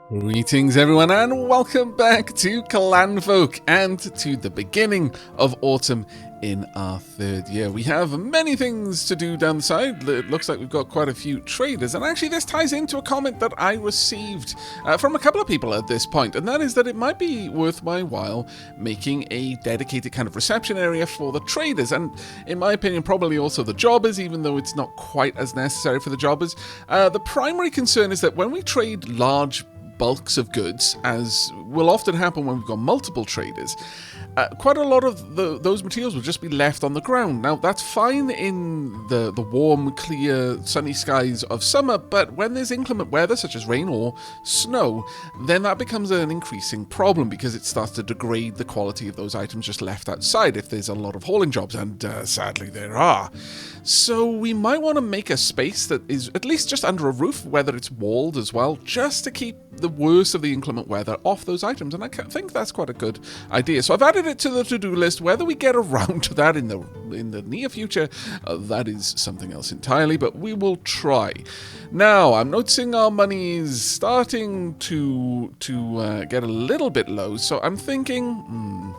Greetings everyone and welcome back to Clanfolk and to the beginning of autumn in our third year. We have many things to do down the side. It looks like we've got quite a few traders, and actually this ties into a comment that I received from a couple of people at this point, and that is that it might be worth my while making a dedicated kind of reception area for the traders, and in my opinion probably also the jobbers, even though it's not quite as necessary for the jobbers. The primary concern is that when we trade large bulks of goods, as will often happen when we've got multiple traders, quite a lot of those materials will just be left on the ground. Now, that's fine in the warm, clear, sunny skies of summer, but when there's inclement weather, such as rain or snow, then that becomes an increasing problem because it starts to degrade the quality of those items just left outside if there's a lot of hauling jobs, and sadly there are. So we might want to make a space that is at least just under a roof, whether it's walled as well, just to keep the worst of the inclement weather off those items, and I think that's quite a good idea. So I've added it to the to-do list. Whether we get around to that in the near future, that is something else entirely, but we will try. Now, I'm noticing our money is starting to get a little bit low, so I'm thinking,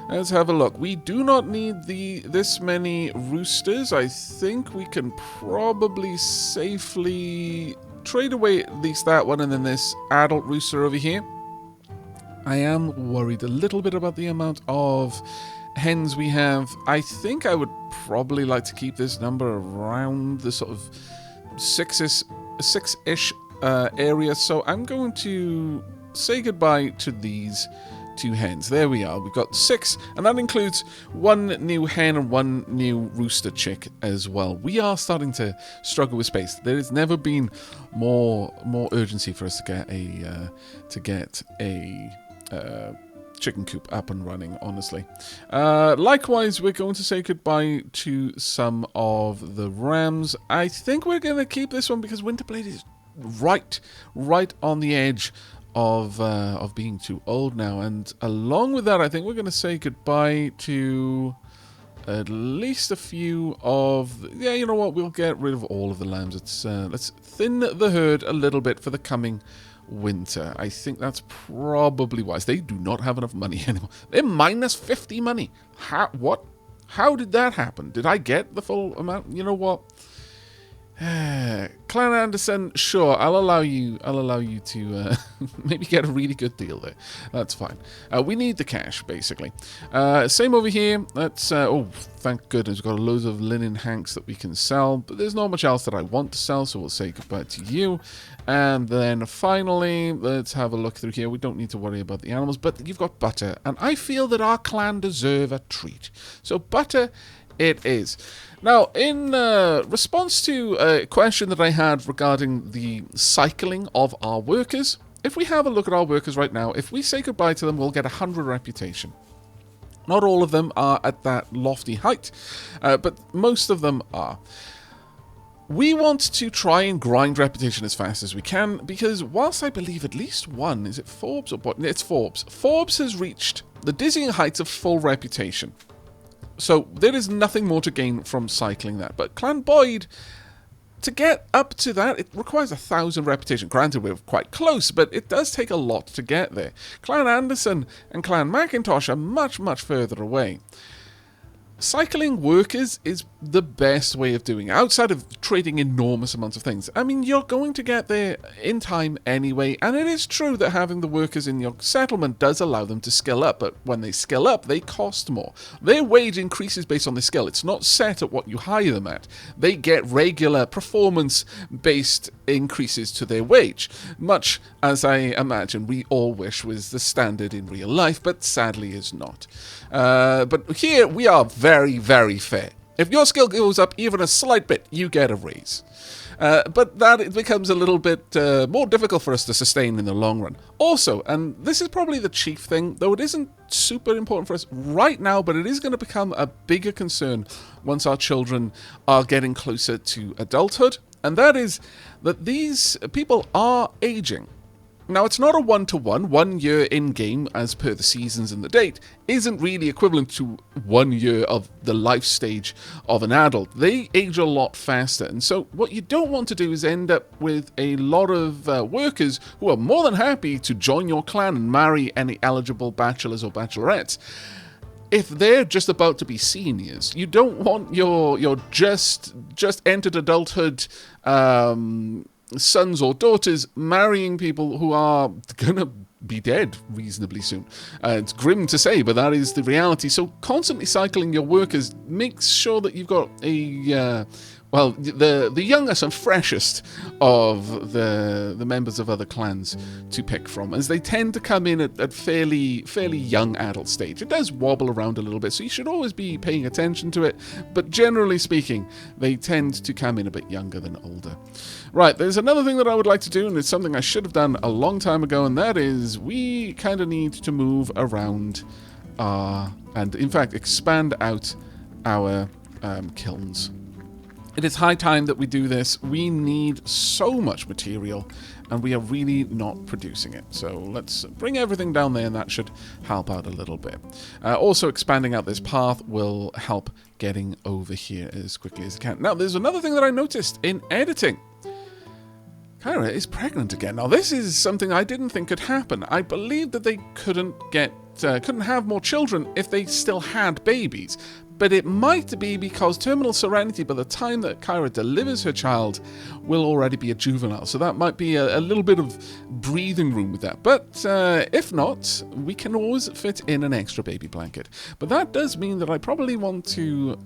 let's have a look. We do not need this many roosters. I think we can probably safely trade away at least that one and then this adult rooster over here. I am worried a little bit about the amount of hens we have. I think I would probably like to keep this number around the sort of six-ish area. So I'm going to say goodbye to these two hens. There we are. We've got 6, and that includes 1 new hen and 1 new rooster chick as well. We are starting to struggle with space. There has never been more urgency for us to get a chicken coop up and running, honestly. Likewise, we're going to say goodbye to some of the rams. I think we're going to keep this one because Winterblade is right on the edge of being too old now, and along with that, I think we're going to say goodbye to at least a few of. Yeah, you know what? We'll get rid of all of the lambs. Let's thin the herd a little bit for the coming winter. I think that's probably wise. They do not have enough money anymore. They're minus 50 money. What? How did that happen? Did I get the full amount? You know what? Clan Anderson, sure, I'll allow you to maybe get a really good deal there. That's fine. We need the cash, basically. Same over here. Let's, oh, thank goodness, we've got loads of linen hanks that we can sell, but there's not much else that I want to sell, so we'll say goodbye to you. And then finally, let's have a look through here. We don't need to worry about the animals, but you've got butter, and I feel that our clan deserve a treat. So butter it is. Now, in response to a question that I had regarding the cycling of our workers, if we have a look at our workers right now, if we say goodbye to them, we'll get 100 reputation. Not all of them are at that lofty height, but most of them are. We want to try and grind reputation as fast as we can, because whilst I believe at least one, is it Forbes or what? It's Forbes. Forbes has reached the dizzying heights of full reputation. So there is nothing more to gain from cycling that. But Clan Boyd, to get up to that, it requires 1,000 reputation. Granted, we're quite close, but it does take a lot to get there. Clan Anderson and Clan Macintosh are much, much further away. Cycling workers is the best way of doing it, outside of trading enormous amounts of things. I mean, you're going to get there in time anyway, and it is true that having the workers in your settlement does allow them to skill up, but when they skill up, they cost more. Their wage increases based on their skill. It's not set at what you hire them at. They get regular performance-based increases to their wage, much as I imagine we all wish was the standard in real life, but sadly is not. But here we are very, very fair. If your skill goes up even a slight bit, you get a raise. But that it becomes a little bit more difficult for us to sustain in the long run. Also, and this is probably the chief thing, though it isn't super important for us right now, but it is going to become a bigger concern once our children are getting closer to adulthood, and that is that these people are aging. Now, it's not a one-to-one. 1 year in-game, as per the seasons and the date, isn't really equivalent to 1 year of the life stage of an adult. They age a lot faster, and so what you don't want to do is end up with a lot of workers who are more than happy to join your clan and marry any eligible bachelors or bachelorettes. If they're just about to be seniors, you don't want your just entered adulthood sons or daughters marrying people who are gonna be dead reasonably soon. It's grim to say, but that is the reality. So constantly cycling your workers makes sure that you've got a the youngest and freshest of the members of other clans to pick from, as they tend to come in at fairly young adult stage. It does wobble around a little bit, so you should always be paying attention to it, but generally speaking, they tend to come in a bit younger than older. Right, there's another thing that I would like to do, and it's something I should have done a long time ago, and that is we kind of need to move around and in fact expand out our kilns. It is high time that we do this. We need so much material, and we are really not producing it. So let's bring everything down there, and that should help out a little bit. Also, expanding out this path will help getting over here as quickly as it can. Now, there's another thing that I noticed in editing. Kyra is pregnant again. Now, this is something I didn't think could happen. I believed that they couldn't have more children if they still had babies. But it might be because Terminal Serenity, by the time that Kyra delivers her child, will already be a juvenile. So that might be a little bit of breathing room with that. But if not, we can always fit in an extra baby blanket. But that does mean that I probably want to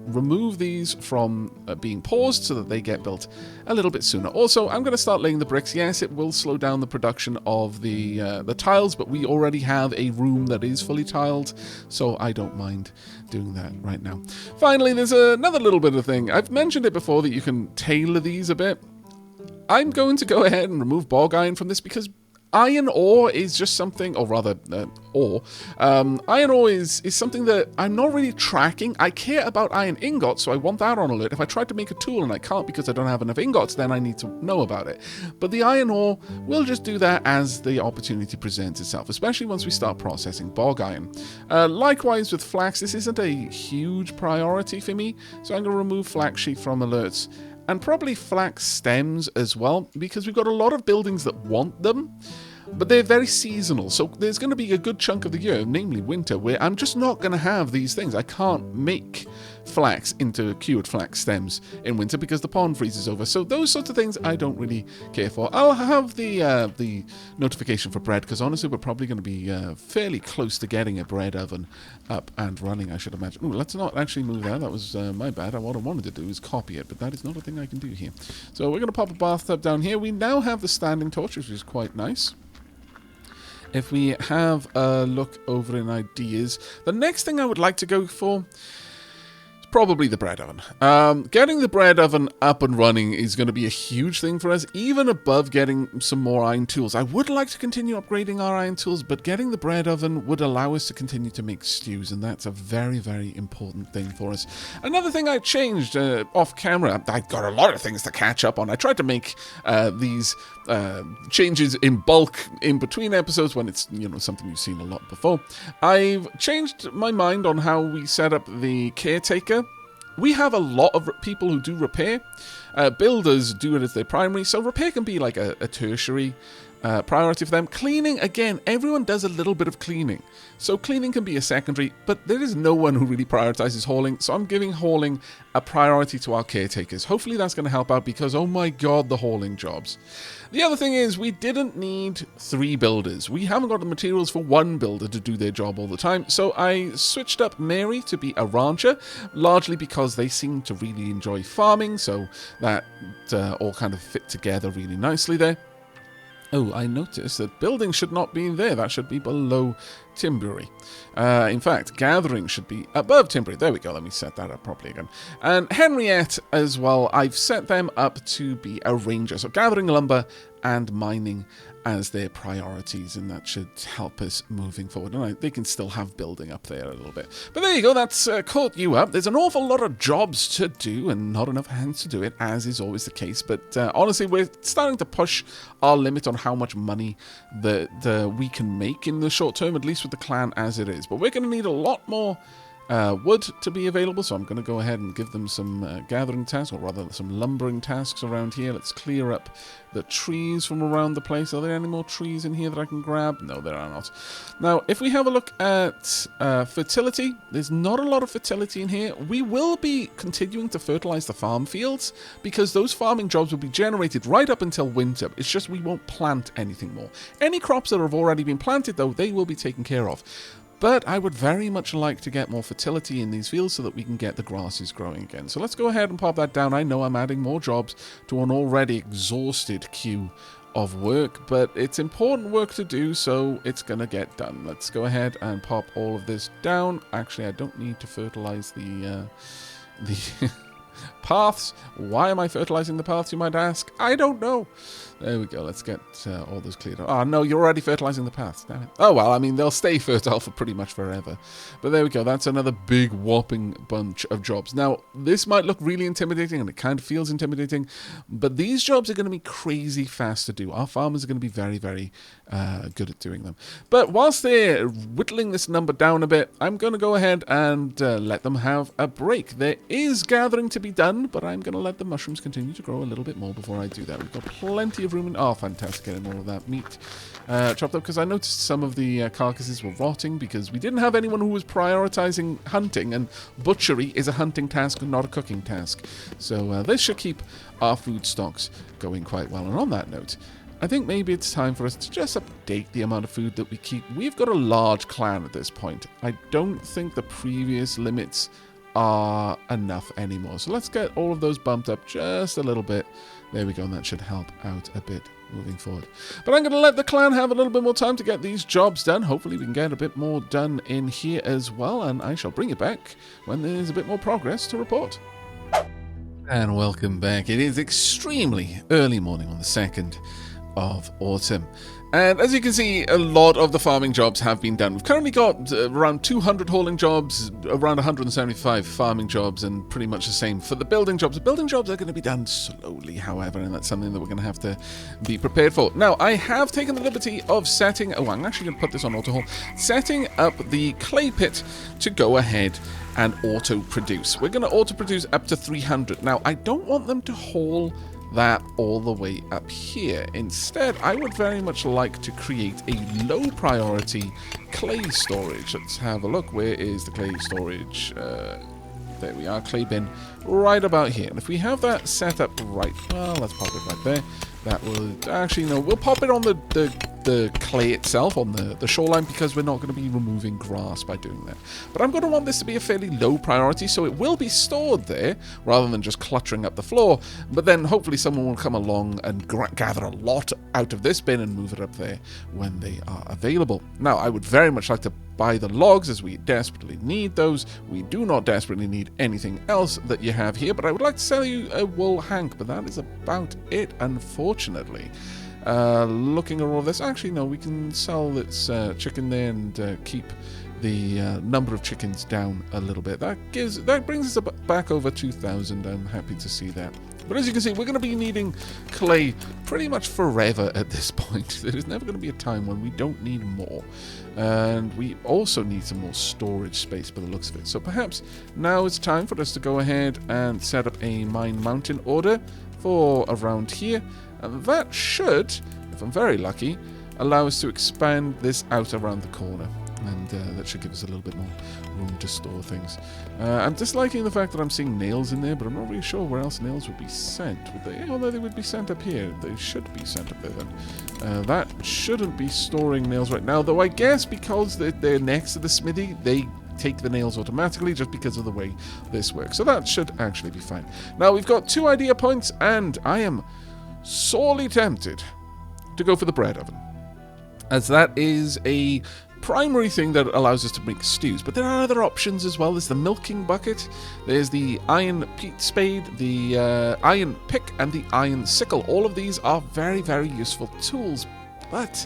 remove these from being paused so that they get built a little bit sooner. Also, I'm going to start laying the bricks. Yes, it will slow down the production of the tiles, but we already have a room that is fully tiled, so I don't mind doing that right now. Finally, there's another little bit of thing. I've mentioned it before that you can tailor these a bit. I'm going to go ahead and remove bog iron from this because iron ore is just something, or rather, iron ore is something that I'm not really tracking. I care about iron ingots, so I want that on alert. If I try to make a tool and I can't because I don't have enough ingots, then I need to know about it. But the iron ore will just do that as the opportunity presents itself, especially once we start processing bog iron. Likewise with flax, this isn't a huge priority for me, so I'm going to remove flax sheet from alerts. And probably flax stems as well, because we've got a lot of buildings that want them, but they're very seasonal. So there's going to be a good chunk of the year, namely winter, where I'm just not going to have these things. I can't make flax into cured flax stems in winter because the pond freezes over. So those sorts of things I don't really care for. I'll have the notification for bread, because honestly we're probably going to be fairly close to getting a bread oven up and running, I should imagine. Ooh, let's not actually move that. That was my bad. What I wanted to do is copy it, but that is not a thing I can do here. So we're going to pop a bathtub down here. We now have the standing torch, which is quite nice. If we have a look over in ideas, the next thing I would like to go for is probably the bread oven. Getting the bread oven up and running is going to be a huge thing for us, even above getting some more iron tools. I would like to continue upgrading our iron tools, but getting the bread oven would allow us to continue to make stews, and that's a very, very important thing for us. Another thing I changed off camera, I got a lot of things to catch up on. I tried to make these changes in bulk in between episodes when it's, something you've seen a lot before. I've changed my mind on how we set up the caretaker. We have a lot of people who do repair. Builders do it as their primary, so repair can be like a tertiary priority for them. Cleaning, again, everyone does a little bit of cleaning. So cleaning can be a secondary, but there is no one who really prioritizes hauling, so I'm giving hauling a priority to our caretakers. Hopefully that's going to help out because, oh my god, the hauling jobs. The other thing is we didn't need 3 builders. We haven't got the materials for 1 builder to do their job all the time, so I switched up Mary to be a rancher, largely because they seem to really enjoy farming, so that all kind of fit together really nicely there. Oh, I noticed that building should not be there. That should be below timbery. In fact, gathering should be above timbery. There we go. Let me set that up properly again. And Henriette as well, I've set them up to be a ranger. So gathering lumber and mining as their priorities, and that should help us moving forward. And they can still have building up there a little bit. But there you go, that's caught you up. There's an awful lot of jobs to do and not enough hands to do it, as is always the case. But honestly, we're starting to push our limit on how much money that we can make in the short term, at least with the clan as it is. But we're going to need a lot more wood to be available, so I'm going to go ahead and give them some gathering tasks, or rather some lumbering tasks around here. Let's clear up the trees from around the place. Are there any more trees in here that I can grab? No, there are not. Now, if we have a look at fertility, there's not a lot of fertility in here. We will be continuing to fertilize the farm fields, because those farming jobs will be generated right up until winter. It's just we won't plant anything more. Any crops that have already been planted, though, they will be taken care of. But I would very much like to get more fertility in these fields so that we can get the grasses growing again. So let's go ahead and pop that down. I know I'm adding more jobs to an already exhausted queue of work, but it's important work to do, so it's going to get done. Let's go ahead and pop all of this down. Actually, I don't need to fertilize the paths. Why am I fertilizing the paths, you might ask? I don't know. There we go. Let's get all those cleared up. Oh, no, you're already fertilizing the paths. Damn it. Oh, well, I mean, they'll stay fertile for pretty much forever. But there we go. That's another big whopping bunch of jobs. Now, this might look really intimidating, and it kind of feels intimidating, but these jobs are going to be crazy fast to do. Our farmers are going to be very, very good at doing them. But whilst they're whittling this number down a bit, I'm going to go ahead and let them have a break. There is gathering to be done, but I'm going to let the mushrooms continue to grow a little bit more before I do that. We've got plenty of room in... Oh, fantastic, getting all of that meat chopped up, because I noticed some of the carcasses were rotting because we didn't have anyone who was prioritizing hunting, and butchery is a hunting task and not a cooking task. So this should keep our food stocks going quite well. And on that note, I think maybe it's time for us to just update the amount of food that we keep. We've got a large clan at this point. I don't think the previous limits are enough anymore. So let's get all of those bumped up just a little bit. There we go, and that should help out a bit moving forward. But I'm going to let the clan have a little bit more time to get these jobs done. Hopefully we can get a bit more done in here as well, and I shall bring it back when there's a bit more progress to report. And welcome back. It is extremely early morning on the 2nd of autumn. And as you can see, a lot of the farming jobs have been done. We've currently got around 200 hauling jobs, around 175 farming jobs, and pretty much the same for the building jobs. The building jobs are going to be done slowly, however, and that's something that we're going to have to be prepared for. Now, I have taken the liberty of setting... Oh, I'm actually going to put this on auto-haul. Setting up the clay pit to go ahead and auto-produce. We're going to auto-produce up to 300. Now, I don't want them to haul that all the way up here. Instead, I would very much like to create a low priority clay storage. Let's have a look. Where is the clay storage? There we are, clay bin, right about here. And if we have that set up right, well, let's pop it right there. That will, actually, no, we'll pop it on the clay itself, on the shoreline, because we're not going to be removing grass by doing that. But I'm going to want this to be a fairly low priority, so it will be stored there, rather than just cluttering up the floor. But then hopefully someone will come along and gather a lot out of this bin and move it up there when they are available. Now, I would very much like to buy the logs, as we desperately need those. We do not desperately need anything else that you have here, but I would like to sell you a wool hank, but that is about it, unfortunately. Looking at all of this, actually no, we can sell this chicken there and keep the number of chickens down a little bit. That brings us back over 2,000. I'm happy to see that. But as you can see, we're going to be needing clay pretty much forever at this point. There is never going to be a time when we don't need more. And we also need some more storage space by the looks of it. So perhaps now it's time for us to go ahead and set up a mine mountain order for around here. And that should, if I'm very lucky, allow us to expand this out around the corner. And that should give us a little bit more room to store things. I'm disliking the fact that I'm seeing nails in there, but I'm not really sure where else nails would be sent. Would they? Although they would be sent up here. They should be sent up there then. That shouldn't be storing nails right now, though I guess because they're next to the smithy, they take the nails automatically just because of the way this works. So that should actually be fine. Now we've got 2 idea points, and I am sorely tempted to go for the bread oven, as that is a primary thing that allows us to make stews. But there are other options as well. There's the milking bucket, there's the iron peat spade, the iron pick, and the iron sickle. All of these are very, very useful tools. But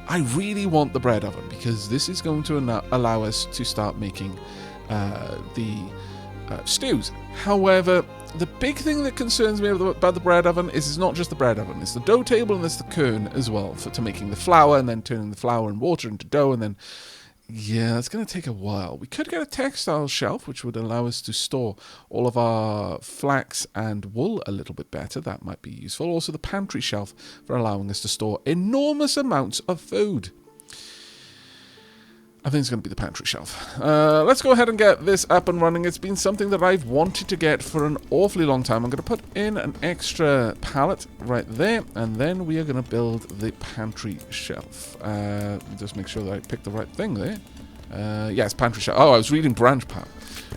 I really want the bread oven, because this is going to allow us to start making the stews. However, the big thing that concerns me about the bread oven is it's not just the bread oven. It's the dough table and it's the quern as well to making the flour, and then turning the flour and water into dough, and then, yeah, it's going to take a while. We could get a textile shelf, which would allow us to store all of our flax and wool a little bit better. That might be useful. Also, the pantry shelf for allowing us to store enormous amounts of food. I think it's going to be the pantry shelf. Let's go ahead and get this up and running. It's been something that I've wanted to get for an awfully long time. I'm going to put in an extra pallet right there, and then we are going to build the pantry shelf. Just make sure that I picked the right thing there. Yes, pantry shelf. Oh, I was reading branch pile.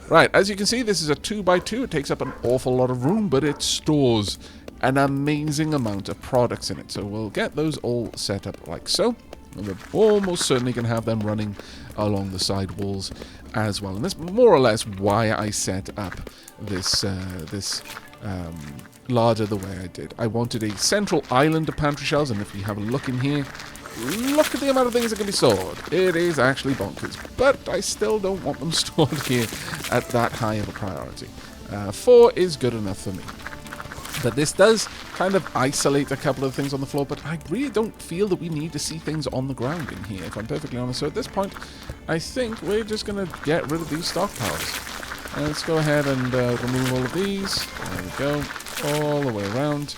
Right, as you can see, this is a 2x2. It takes up an awful lot of room, but it stores an amazing amount of products in it. So we'll get those all set up like so. And we're almost certainly going to have them running along the side walls as well. And that's more or less why I set up this larder the way I did. I wanted a central island of pantry shelves, and if you have a look in here, look at the amount of things that can be stored. It is actually bonkers, but I still don't want them stored here at that high of a priority. 4 is good enough for me. But this does kind of isolate a couple of things on the floor, but I really don't feel that we need to see things on the ground in here, if I'm perfectly honest. So at this point, I think we're just going to get rid of these stockpiles. Let's go ahead and remove all of these. There we go. All the way around.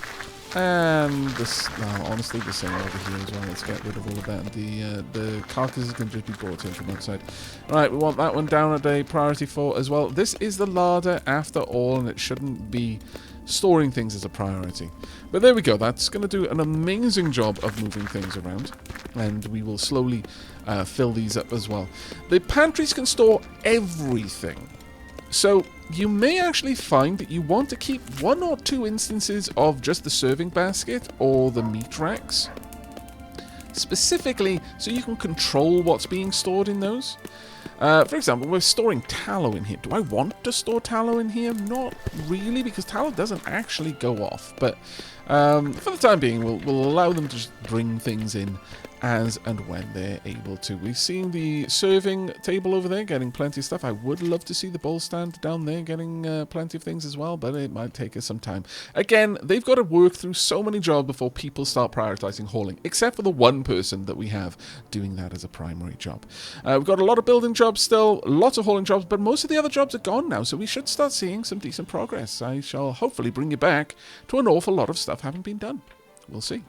And this, honestly, the same over here as well. Let's get rid of all of that. The carcasses can just be brought in from outside. Right, we want that one down at a priority 4 as well. This is the larder after all, and it shouldn't be storing things as a priority. But there we go. That's going to do an amazing job of moving things around, and we will slowly fill these up as well. The pantries can store everything, so you may actually find that you want to keep 1 or 2 instances of just the serving basket or the meat racks, specifically so you can control what's being stored in those. For example, we're storing tallow in here. Do I want to store tallow in here? Not really, because tallow doesn't actually go off. But for the time being, we'll allow them to just bring things in as and when they're able to. We've seen the serving table over there getting plenty of stuff. I would love to see the bowl stand down there getting plenty of things as well, but it might take us some time. Again, they've got to work through so many jobs before people start prioritizing hauling, except for the one person that we have doing that as a primary job. We've got a lot of building jobs still, lots of hauling jobs, but most of the other jobs are gone now, so we should start seeing some decent progress. I shall hopefully bring you back to an awful lot of stuff having been done. We'll see.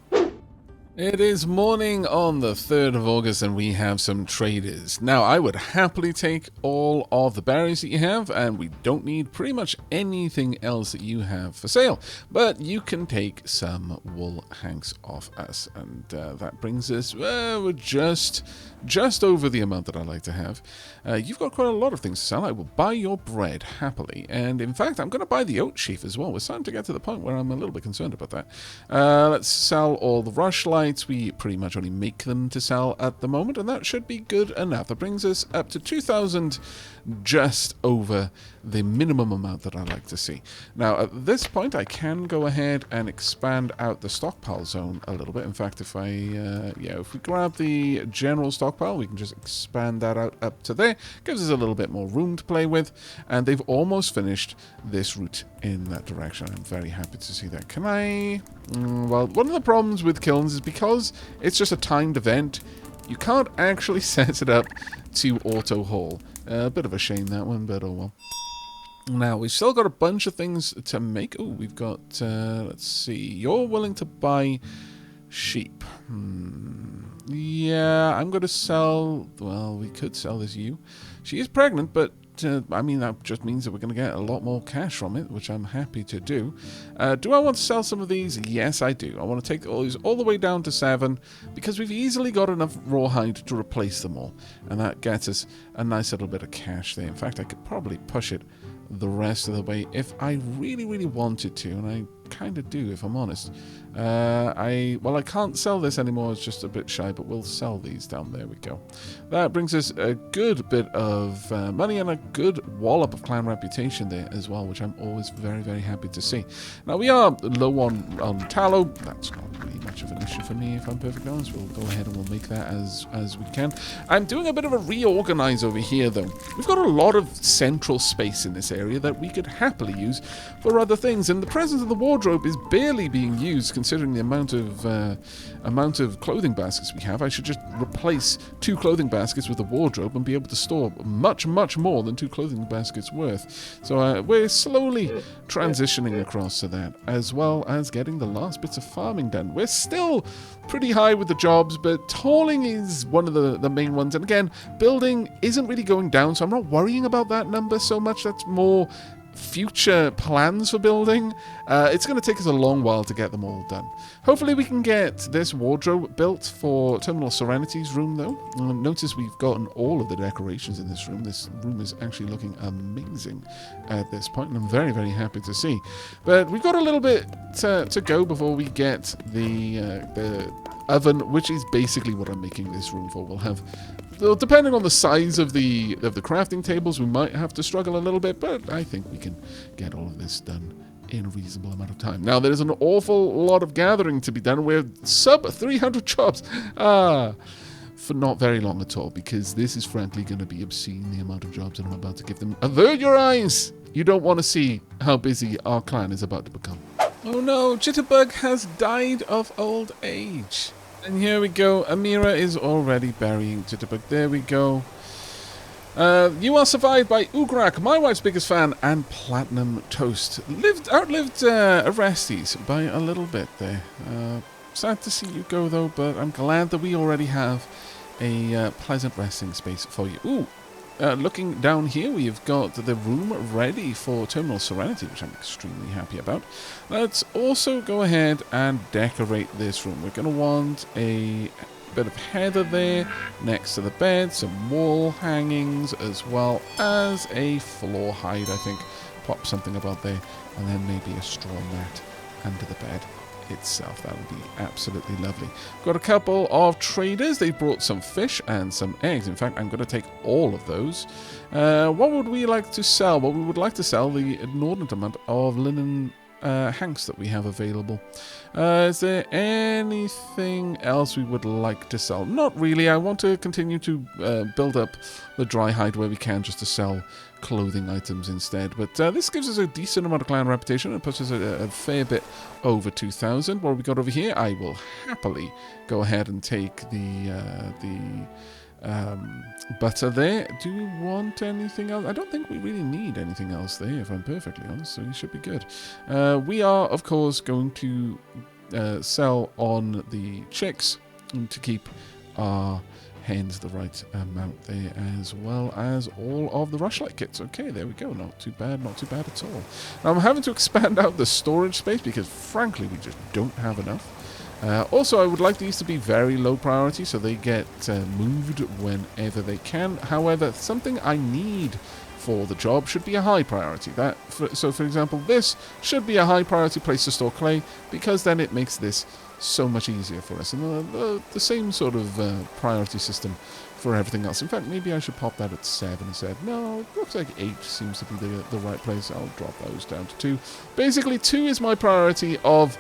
It is morning on the 3rd of August, and we have some traders. Now, I would happily take all of the berries that you have, and we don't need pretty much anything else that you have for sale. But you can take some wool hanks off us, and that brings us, we're just over the amount that I like to have. You've got quite a lot of things to sell. I will buy your bread happily, and in fact, I'm going to buy the oat sheaf as well. We're starting to get to the point where I'm a little bit concerned about that. Let's sell all the rushlights. We pretty much only make them to sell at the moment, and that should be good enough. That brings us up to 2,000, just over the minimum amount that I like to see. Now, at this point, I can go ahead and expand out the stockpile zone a little bit. In fact, if we grab the general stockpile, we can just expand that out up to there. Gives us a little bit more room to play with, and they've almost finished this route in that direction. I'm very happy to see that. Can I... well, one of the problems with kilns is because it's just a timed event, you can't actually set it up to auto haul. A bit of a shame, that one, but oh well. Now, we've still got a bunch of things to make. Oh, we've got, let's see, you're willing to buy sheep. Yeah, I'm going to sell, well, we could sell this ewe. She is pregnant, but I mean, that just means that we're going to get a lot more cash from it, which I'm happy to do. Do I want to sell some of these? Yes, I do. I want to take all these all the way down to 7, because we've easily got enough rawhide to replace them all. And that gets us a nice little bit of cash there. In fact, I could probably push it the rest of the way if I really, really wanted to. And I kind of do, if I'm honest. Well, I can't sell this anymore. It's just a bit shy, but we'll sell these down. There we go. That brings us a good bit of money and a good wallop of clan reputation there as well, which I'm always very, very happy to see. Now, we are low on tallow. That's not really much of an issue for me, if I'm perfectly honest. We'll go ahead and we'll make that as we can. I'm doing a bit of a reorganize over here, though. We've got a lot of central space in this area that we could happily use for other things, and the presence of the wardrobe is barely being used considering the amount of clothing baskets we have. I should just replace 2 clothing baskets with a wardrobe and be able to store much, much more than 2 clothing baskets worth. So we're slowly transitioning across to that, as well as getting the last bits of farming done. We're still pretty high with the jobs, but tolling is one of the main ones. And again, building isn't really going down, so I'm not worrying about that number so much. That's more future plans for building. It's going to take us a long while to get them all done. Hopefully we can get this wardrobe built for Terminal Serenity's room, though. Notice we've gotten all of the decorations in this room. This room is actually looking amazing at this point, and I'm very, very happy to see. But we've got a little bit to go before we get the oven, which is basically what I'm making this room for. We'll have, well, depending on the size of the crafting tables, we might have to struggle a little bit, but I think we can get all of this done in a reasonable amount of time. Now, there's an awful lot of gathering to be done. We're sub 300 jobs. For not very long at all, because this is frankly going to be obscene, the amount of jobs that I'm about to give them. Avert your eyes! You don't want to see how busy our clan is about to become. Oh no, Jitterbug has died of old age. And here we go, Amira is already burying Jitterbug. There we go. You are survived by Ugrak, my wife's biggest fan, and Platinum Toast. Outlived Orestes by a little bit there. Sad to see you go though, but I'm glad that we already have a pleasant resting space for you. Ooh! Looking down here, we've got the room ready for Terminal Serenity, which I'm extremely happy about. Let's also go ahead and decorate this room. We're going to want a bit of heather there next to the bed, some wall hangings, as well as a floor hide, I think. Pop something about there, and then maybe a straw mat under the bed itself. That would be absolutely lovely. Got a couple of traders. They brought some fish and some eggs. In fact, I'm going to take all of those. What would we like to sell? Well, we would like to sell the inordinate amount of linen hanks that we have available. Is there anything else we would like to sell? Not really. I want to continue to build up the dry hide where we can, just to sell clothing items instead. But this gives us a decent amount of clan reputation. It puts us a fair bit over 2,000. What have we got over here? I will happily go ahead and take the butter there. Do we want anything else? I don't think we really need anything else there, if I'm perfectly honest, so we should be good. We are, of course, going to sell on the chicks to keep our hens the right amount there, as well as all of the rushlight kits. Okay, there we go. Not too bad at all. Now, I'm having to expand out the storage space because, frankly, we just don't have enough. Also, I would like these to be very low priority, so they get moved whenever they can. However, something I need for the job should be a high priority. So, for example, this should be a high priority place to store clay, because then it makes this so much easier for us. And the same sort of priority system for everything else. In fact, maybe I should pop that at 7 instead. No, it looks like 8 seems to be the right place. I'll drop those down to 2. Basically, 2 is my priority of...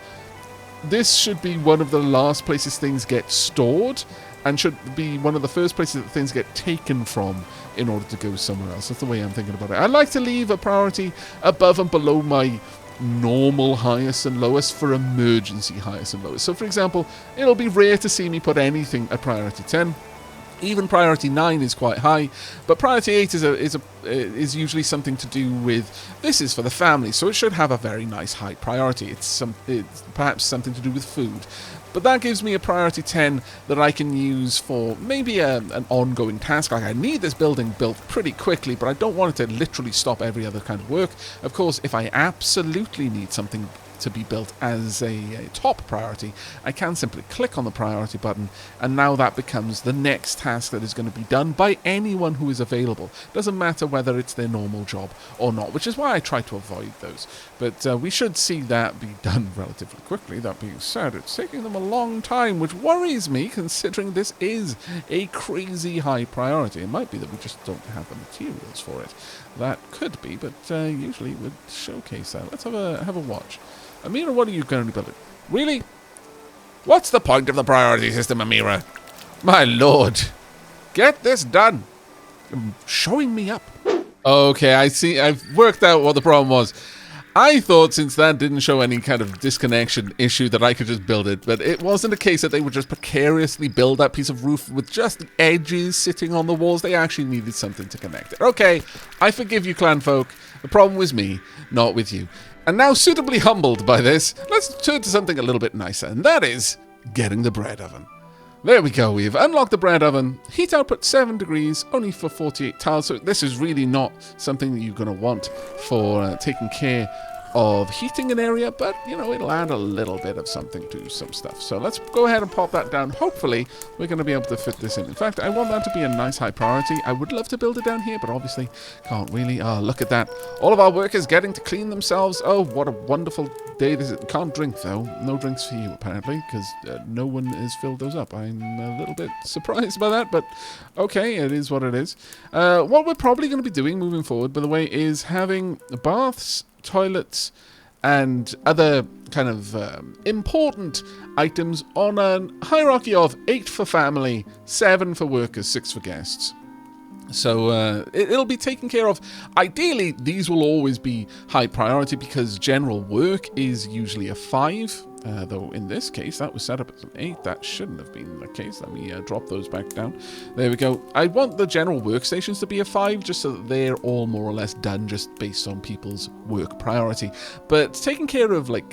This should be one of the last places things get stored, and should be one of the first places that things get taken from in order to go somewhere else. That's the way I'm thinking about it. I like to leave a priority above and below my normal highest and lowest for emergency highest and lowest. So, for example, it'll be rare to see me put anything at priority 10. Even priority 9 is quite high, but priority 8 is usually something to do with, this is for the family, so it should have a very nice high priority. It's perhaps something to do with food. But that gives me a priority 10 that I can use for maybe an ongoing task. Like, I need this building built pretty quickly, but I don't want it to literally stop every other kind of work. Of course, if I absolutely need something to be built as a top priority, I can simply click on the priority button, and now that becomes the next task that is going to be done by anyone who is available. Doesn't matter whether it's their normal job or not, which is why I try to avoid those. But we should see that be done relatively quickly. That being said, it's taking them a long time, which worries me considering this is a crazy high priority. It might be that we just don't have the materials for it. That could be, but usually it would showcase that. Let's have a watch. Amira, what are you going to be building? Really? What's the point of the priority system, Amira? My lord. Get this done. You're showing me up. Okay, I see. I've worked out what the problem was. I thought since that didn't show any kind of disconnection issue that I could just build it, but it wasn't a case that they would just precariously build that piece of roof with just the edges sitting on the walls. They actually needed something to connect it. Okay, I forgive you, Clanfolk. The problem was me, not with you. And now, suitably humbled by this, let's turn to something a little bit nicer, and that is getting the bread oven. There we go, we've unlocked the bread oven. Heat output 7 degrees, only for 48 tiles, so this is really not something that you're going to want for taking care of heating an area, but, you know, it'll add a little bit of something to some stuff. So let's go ahead and pop that down. Hopefully, we're going to be able to fit this in. In fact, I want that to be a nice high priority. I would love to build it down here, but obviously can't really. Oh, look at that. All of our workers getting to clean themselves. Oh, what a wonderful day this is. Can't drink, though. No drinks for you, apparently, because no one has filled those up. I'm a little bit surprised by that, but okay, it is what it is. What we're probably going to be doing moving forward, by the way, is having baths, toilets, and other kind of important items on a hierarchy of 8 for family, 7 for workers, 6 for guests. So it'll be taken care of. Ideally, these will always be high priority because general work is usually a 5. Though in this case, that was set up as an 8. That shouldn't have been the case. Let me drop those back down. There we go. I want the general workstations to be a 5, just so that they're all more or less done just based on people's work priority. But taking care of, like,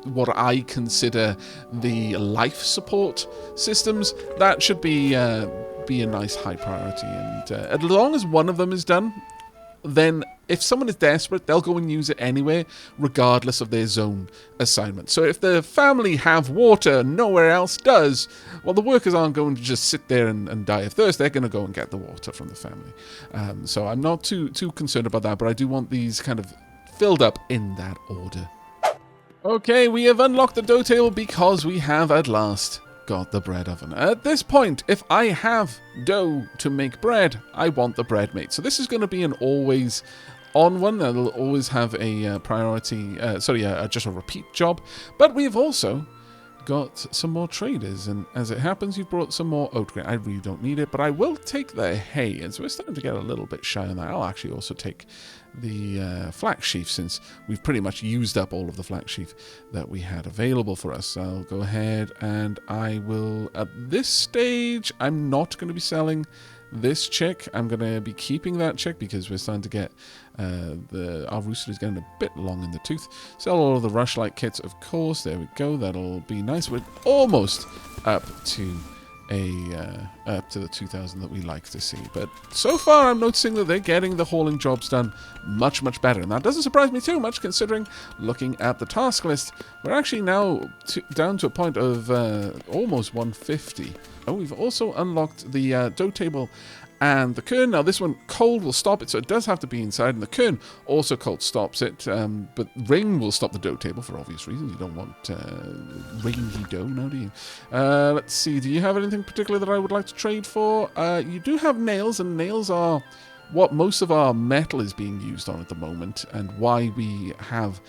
what I consider the life support systems, that should be a nice high priority. And as long as one of them is done, then if someone is desperate, they'll go and use it anyway, regardless of their zone assignment. So if the family have water and nowhere else does, well, the workers aren't going to just sit there and die of thirst. They're going to go and get the water from the family. So I'm not too concerned about that, but I do want these kind of filled up in that order. Okay, we have unlocked the dough table because we have at last got the bread oven. At this point, if I have dough to make bread, I want the bread made. So this is going to be an always on one. It'll always have a priority, just a repeat job. But we've also got some more traders, and as it happens, you've brought some more oat grain. I really don't need it, but I will take the hay, as we're starting to get a little bit shy on that. I'll actually also take the flax sheaf, since we've pretty much used up all of the flax sheaf that we had available for us. I'll go ahead and I will, at this stage, I'm not going to be selling this chick. I'm going to be keeping that chick because we're starting to get our rooster is getting a bit long in the tooth. Sell all of the rushlight kits, of course. There we go. That'll be nice. We're almost up to the 2,000 that we like to see. But so far, I'm noticing that they're getting the hauling jobs done much, much better. And that doesn't surprise me too much, considering looking at the task list, we're actually now down to a point of almost 150. Oh, we've also unlocked the dough table and the kern. Now, this one, cold will stop it, so it does have to be inside. And the kern also cold stops it, but rain will stop the dough table for obvious reasons. You don't want rainy dough, now do you? Let's see, do you have anything particular that I would like to trade for? You do have nails, and nails are what most of our metal is being used on at the moment, and why we have,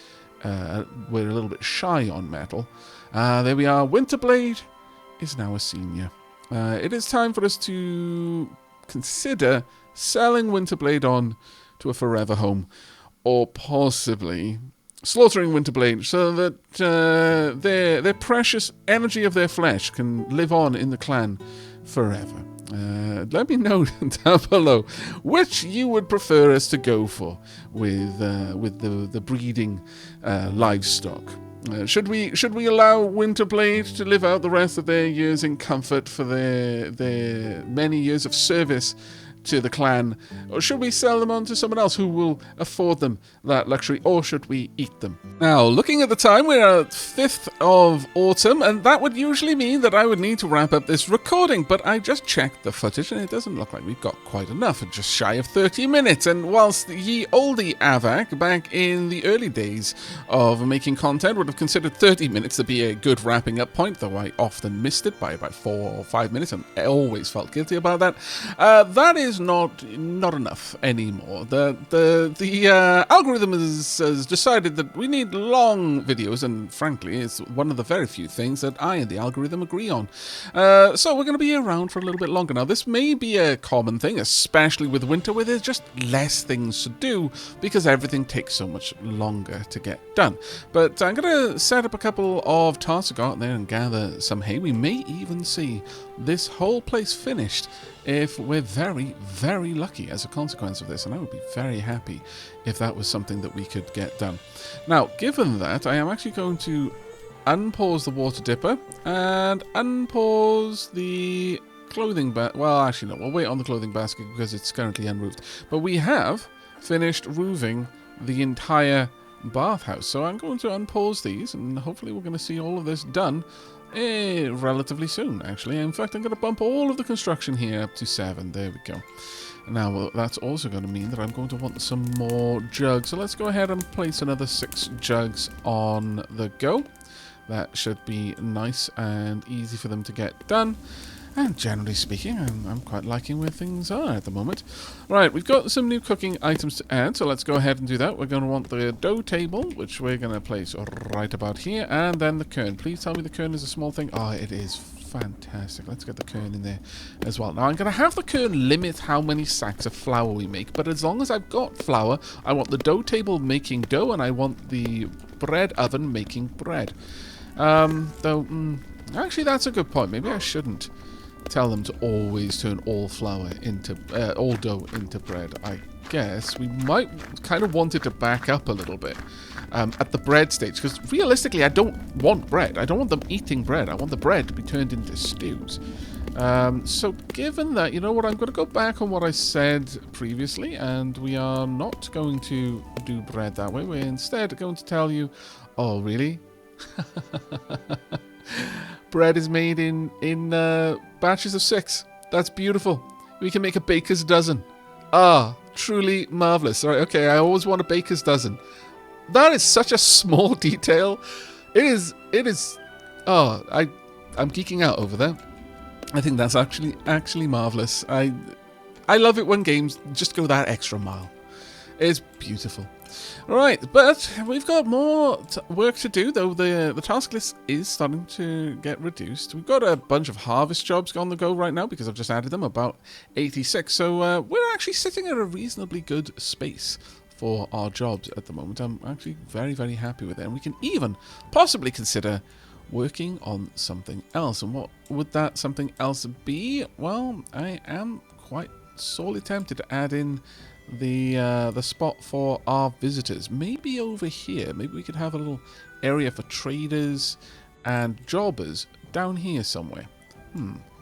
we're a little bit shy on metal. There we are. Winterblade is now a senior. It is time for us to consider selling Winterblade on to a forever home, or possibly slaughtering Winterblade so that their precious energy of their flesh can live on in the clan forever. Let me know down below which you would prefer us to go for with the breeding livestock. Should we allow Winterblade to live out the rest of their years in comfort for their many years of service to the clan, or should we sell them on to someone else who will afford them that luxury, or should we eat them? Now, looking at the time, we're at 5th of autumn, and that would usually mean that I would need to wrap up this recording, but I just checked the footage, and it doesn't look like we've got quite enough, just shy of 30 minutes, and whilst ye olde Aavak, back in the early days of making content, would have considered 30 minutes to be a good wrapping up point, though I often missed it by about 4 or 5 minutes, and I always felt guilty about that. That is not enough anymore. The algorithm has decided that we need long videos, and frankly, it's one of the very few things that I and the algorithm agree on. So we're going to be around for a little bit longer. Now, this may be a common thing, especially with winter, where there's just less things to do because everything takes so much longer to get done. But I'm going to set up a couple of tasks to go out there and gather some hay. We may even see this whole place finished if we're very, very lucky as a consequence of this, and I would be very happy if that was something that we could get done. Now, given that, I am actually going to unpause the water dipper and unpause the clothing basket. Well, actually, no, we'll wait on the clothing basket because it's currently unroofed. But we have finished roofing the entire bathhouse, so I'm going to unpause these, and hopefully we're going to see all of this done relatively soon, actually. In fact, I'm going to bump all of the construction here up to 7. There we go. Now, that's also going to mean that I'm going to want some more jugs. So let's go ahead and place another 6 jugs on the go. That should be nice and easy for them to get done. And generally speaking, I'm quite liking where things are at the moment. Right, we've got some new cooking items to add, so let's go ahead and do that. We're going to want the dough table, which we're going to place right about here, and then the quern. Please tell me the quern is a small thing. Oh, it is fantastic. Let's get the quern in there as well. Now, I'm going to have the quern limit how many sacks of flour we make, but as long as I've got flour, I want the dough table making dough, and I want the bread oven making bread. Actually, that's a good point. Maybe I shouldn't tell them to always turn all flour into all dough into bread. I guess we might kind of want it to back up a little bit at the bread stage, because realistically I don't want bread. I don't want them eating bread. I want the bread to be turned into stews. So given that, you know what, I'm going to go back on what I said previously, and we are not going to do bread that way. We're instead going to tell you, oh really? Bread is made in batches of 6. That's beautiful. We can make a baker's dozen. Ah, truly marvelous. All right, okay, I always want a baker's dozen. That is such a small detail. It is. Oh, I'm geeking out over that. I think that's actually marvelous. I love it when games just go that extra mile. It's beautiful. Right, but we've got more work to do, though the task list is starting to get reduced. We've got a bunch of harvest jobs on the go right now because I've just added them, about 86. So we're actually sitting at a reasonably good space for our jobs at the moment. I'm actually very, very happy with it. And we can even possibly consider working on something else. And what would that something else be? Well, I am quite sorely tempted to add in the spot for our visitors. Maybe over here. Maybe we could have a little area for traders and jobbers down here somewhere.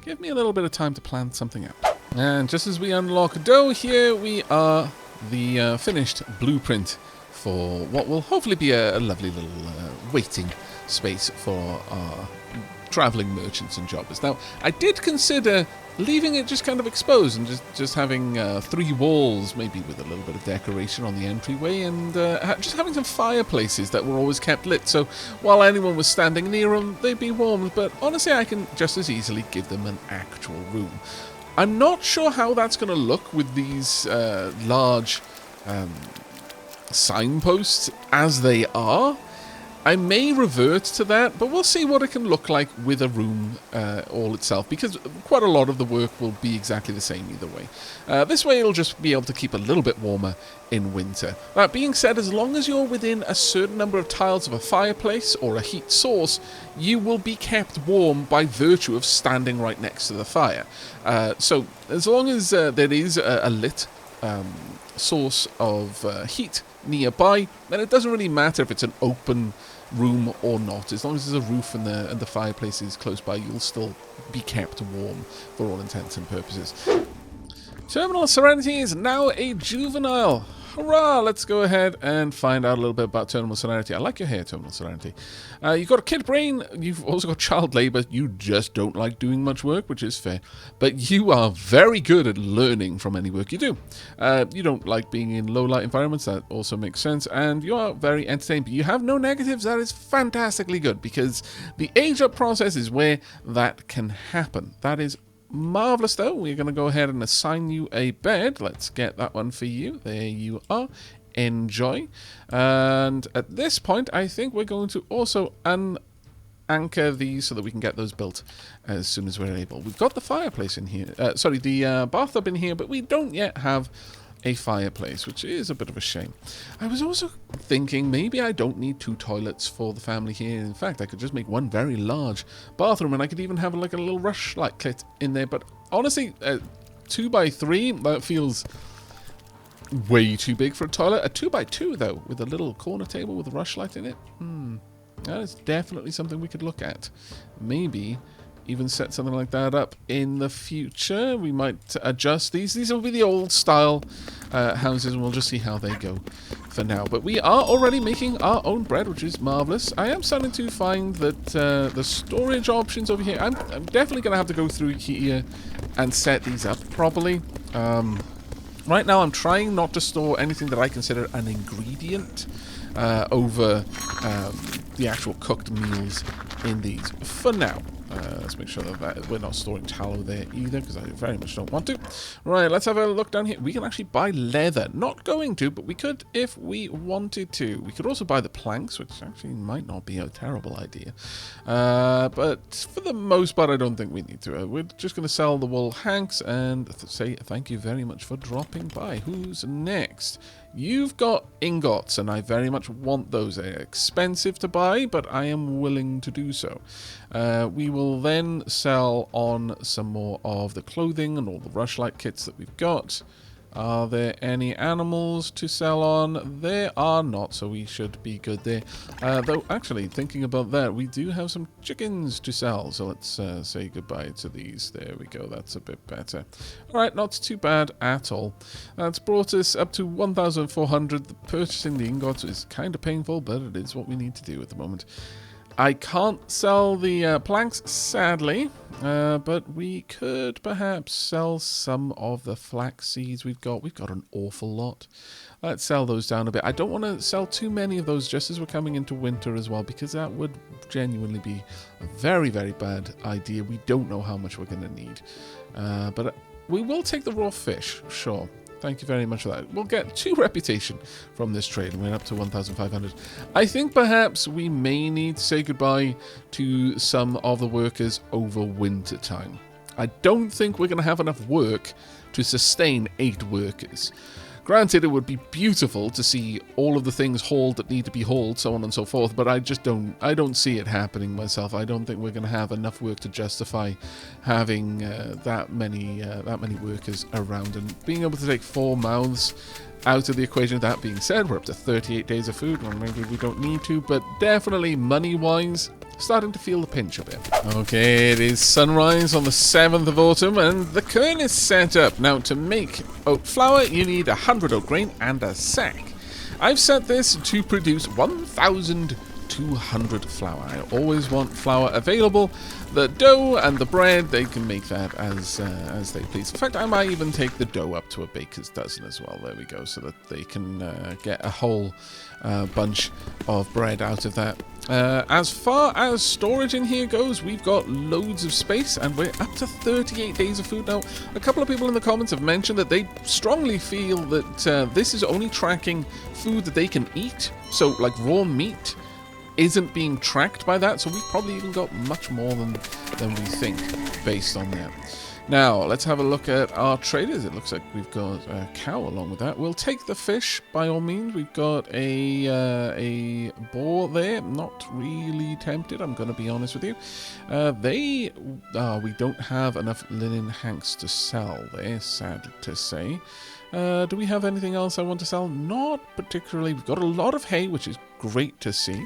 Give me a little bit of time to plan something out. And just as we unlock dough, here we are, the finished blueprint for what will hopefully be a lovely little waiting space for our traveling merchants and jobbers. Now, I did consider leaving it just kind of exposed and just having 3 walls, maybe with a little bit of decoration on the entryway, and just having some fireplaces that were always kept lit, so while anyone was standing near them, they'd be warmed. But honestly, I can just as easily give them an actual room. I'm not sure how that's going to look with these large signposts as they are. I may revert to that, but we'll see what it can look like with a room all itself, because quite a lot of the work will be exactly the same either way. This way it'll just be able to keep a little bit warmer in winter. That being said, as long as you're within a certain number of tiles of a fireplace or a heat source, you will be kept warm by virtue of standing right next to the fire. So as long as there is a lit source of heat nearby, then it doesn't really matter if it's an open room or not. As long as there's a roof and the fireplace is close by, you'll still be kept warm for all intents and purposes. Terminal Serenity is now a juvenile. Hurrah! Let's go ahead and find out a little bit about Terminal Serenity. I like your hair, Terminal Serenity. You've got a kid brain. You've also got child labor. You just don't like doing much work, which is fair. But you are very good at learning from any work you do. You don't like being in low-light environments. That also makes sense. And you are very entertained. But you have no negatives. That is fantastically good, because the age-up process is where that can happen. That is marvelous, though. We're going to go ahead and assign you a bed. Let's get that one for you. There you are. Enjoy. And at this point, I think we're going to also anchor these so that we can get those built as soon as we're able. We've got the fireplace in here. Sorry, the bathtub in here, but we don't yet have a fireplace, which is a bit of a shame. I was also thinking maybe I don't need 2 toilets for the family here. In fact, I could just make one very large bathroom, and I could even have like a little rushlight kit in there. But honestly, 2x3, that feels way too big for a toilet. A 2x2 though, with a little corner table with a rushlight in it. That is definitely something we could look at. Maybe even set something like that up in the future. We might adjust these. These will be the old style houses, and we'll just see how they go for now. But we are already making our own bread, which is marvelous. I am starting to find that the storage options over here, I'm definitely going to have to go through here and set these up properly. Right now I'm trying not to store anything that I consider an ingredient over the actual cooked meals in these for now. Let's make sure that we're not storing tallow there either, because I very much don't want to. Right, let's have a look down here. We can actually buy leather. Not going to, but we could if we wanted to. We could also buy the planks, which actually might not be a terrible idea. But for the most part, I don't think we need to. We're just going to sell the wool hanks and say thank you very much for dropping by. Who's next? You've got ingots, and I very much want those. They're expensive to buy, but I am willing to do so. We will then sell on some more of the clothing and all the rushlight kits that we've got. Are there any animals to sell on? There are not, so we should be good there. Though, actually, thinking about that, we do have some chickens to sell, so let's say goodbye to these. There we go, that's a bit better. Alright, not too bad at all. That's brought us up to 1,400. Purchasing the ingots is kind of painful, but it is what we need to do at the moment. I can't sell the planks, sadly, but we could perhaps sell some of the flax seeds we've got. We've got an awful lot. Let's sell those down a bit. I don't want to sell too many of those just as we're coming into winter as well, because that would genuinely be a very, very bad idea. We don't know how much we're going to need. But we will take the raw fish, sure. Thank you very much for that. We'll get 2 reputation from this trade, and we're up to 1,500. I think perhaps we may need to say goodbye to some of the workers over winter time. I don't think we're going to have enough work to sustain 8 workers. Granted, it would be beautiful to see all of the things hauled that need to be hauled, so on and so forth, but I don't see it happening myself. I don't think we're going to have enough work to justify having that many workers around, and being able to take 4 mouths out of the equation. That being said, we're up to 38 days of food, well, maybe we don't need to, but definitely money-wise, starting to feel the pinch a bit. Okay, it is sunrise on the 7th of autumn, and the kern is set up. Now, to make oat flour, you need 100 oat grain and a sack. I've set this to produce 1,200 flour. I always want flour available. The dough and the bread, they can make that as they please. In fact, I might even take the dough up to a baker's dozen as well. There we go, so that they can get a whole bunch of bread out of that. As far as storage in here goes, we've got loads of space, and we're up to 38 days of food now. A couple of people in the comments have mentioned that they strongly feel that this is only tracking food that they can eat, so like raw meat isn't being tracked by that, so we've probably even got much more than we think based on that. Now, let's have a look at our traders. It looks like we've got a cow along with that. We'll take the fish, by all means. We've got a boar there. Not really tempted, I'm going to be honest with you. We don't have enough linen hanks to sell there, sad to say. Do we have anything else I want to sell? Not particularly. We've got a lot of hay, which is great to see.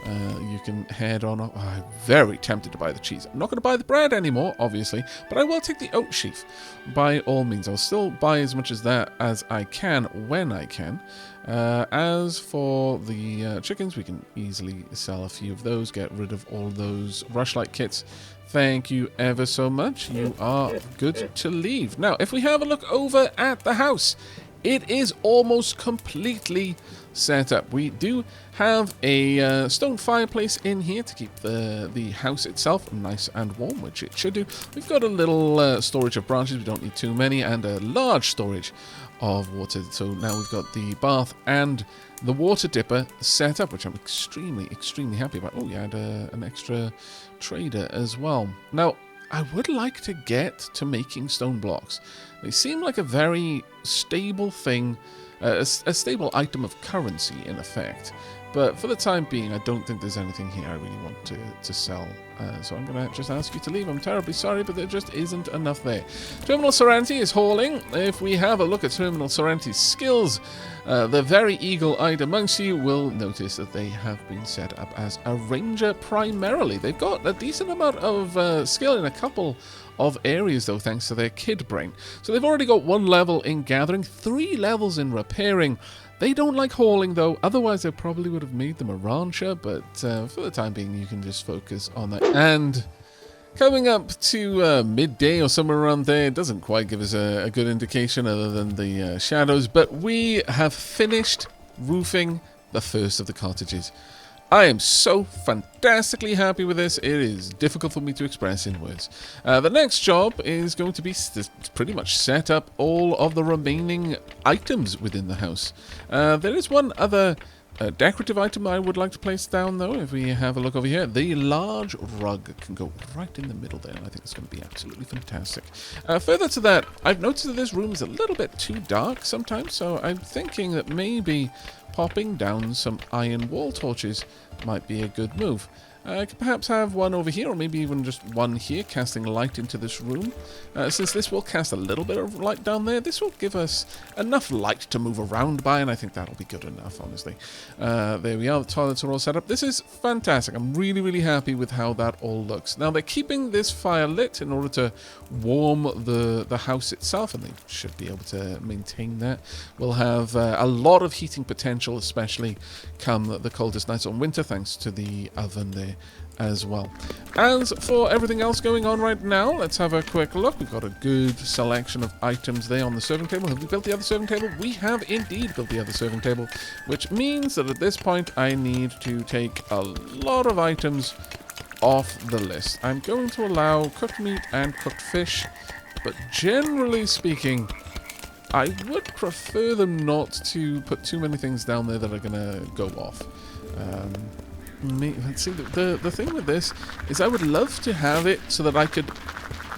you can head on up. I'm very tempted to buy the cheese. I'm not going to buy the bread anymore, obviously, but I will take the oat sheaf by all means. I'll still buy as much as that as I can when I can. As for the chickens, we can easily sell a few of those, get rid of all those rushlight kits. Thank you ever so much. You are good to leave. Now, if we have a look over at the house, it is almost completely set up. We do have a stone fireplace in here to keep the house itself nice and warm, which it should do. We've got a little storage of branches, we don't need too many, and a large storage of water. So now we've got the bath and the water dipper set up, which I'm extremely, extremely happy about. Oh, yeah, and an extra trader as well. Now, I would like to get to making stone blocks. They seem like a very stable thing, a stable item of currency in effect. But for the time being, I don't think there's anything here I really want to sell. So I'm going to just ask you to leave. I'm terribly sorry, but there just isn't enough there. Terminal Serenity is hauling. If we have a look at Terminal Serenity's skills, the very eagle-eyed amongst you will notice that they have been set up as a ranger primarily. They've got a decent amount of skill in a couple of areas, though, thanks to their kid brain. So they've already got 1 level in gathering, 3 levels in repairing. They don't like hauling, though. Otherwise, I probably would have made them a rancher, but for the time being, you can just focus on that. And coming up to midday or somewhere around there, it doesn't quite give us a good indication other than the shadows, but we have finished roofing the first of the cottages. I am so fantastically happy with this. It is difficult for me to express in words. The next job is going to be pretty much set up all of the remaining items within the house. There is one other decorative item I would like to place down, though. If we have a look over here, the large rug can go right in the middle there, and I think it's going to be absolutely fantastic. Further to that, I've noticed that this room is a little bit too dark sometimes, so I'm thinking that maybe popping down some iron wall torches might be a good move. I could perhaps have one over here, or maybe even just one here, casting light into this room. Since this will cast a little bit of light down there, this will give us enough light to move around by, and I think that'll be good enough, honestly. There we are, the toilets are all set up. This is fantastic. I'm really, really happy with how that all looks. Now, they're keeping this fire lit in order to warm the house itself, and they should be able to maintain that. We'll have a lot of heating potential, especially come the coldest nights on winter, thanks to the oven there as well. As for everything else going on right now, let's have a quick look. We've got a good selection of items there on the serving table. Have we built the other serving table? We have indeed built the other serving table, which means that at this point I need to take a lot of items off the list. I'm going to allow cooked meat and cooked fish, but generally speaking, I would prefer them not to put too many things down there that are going to go off. Let's see, the thing with this is I would love to have it so that I could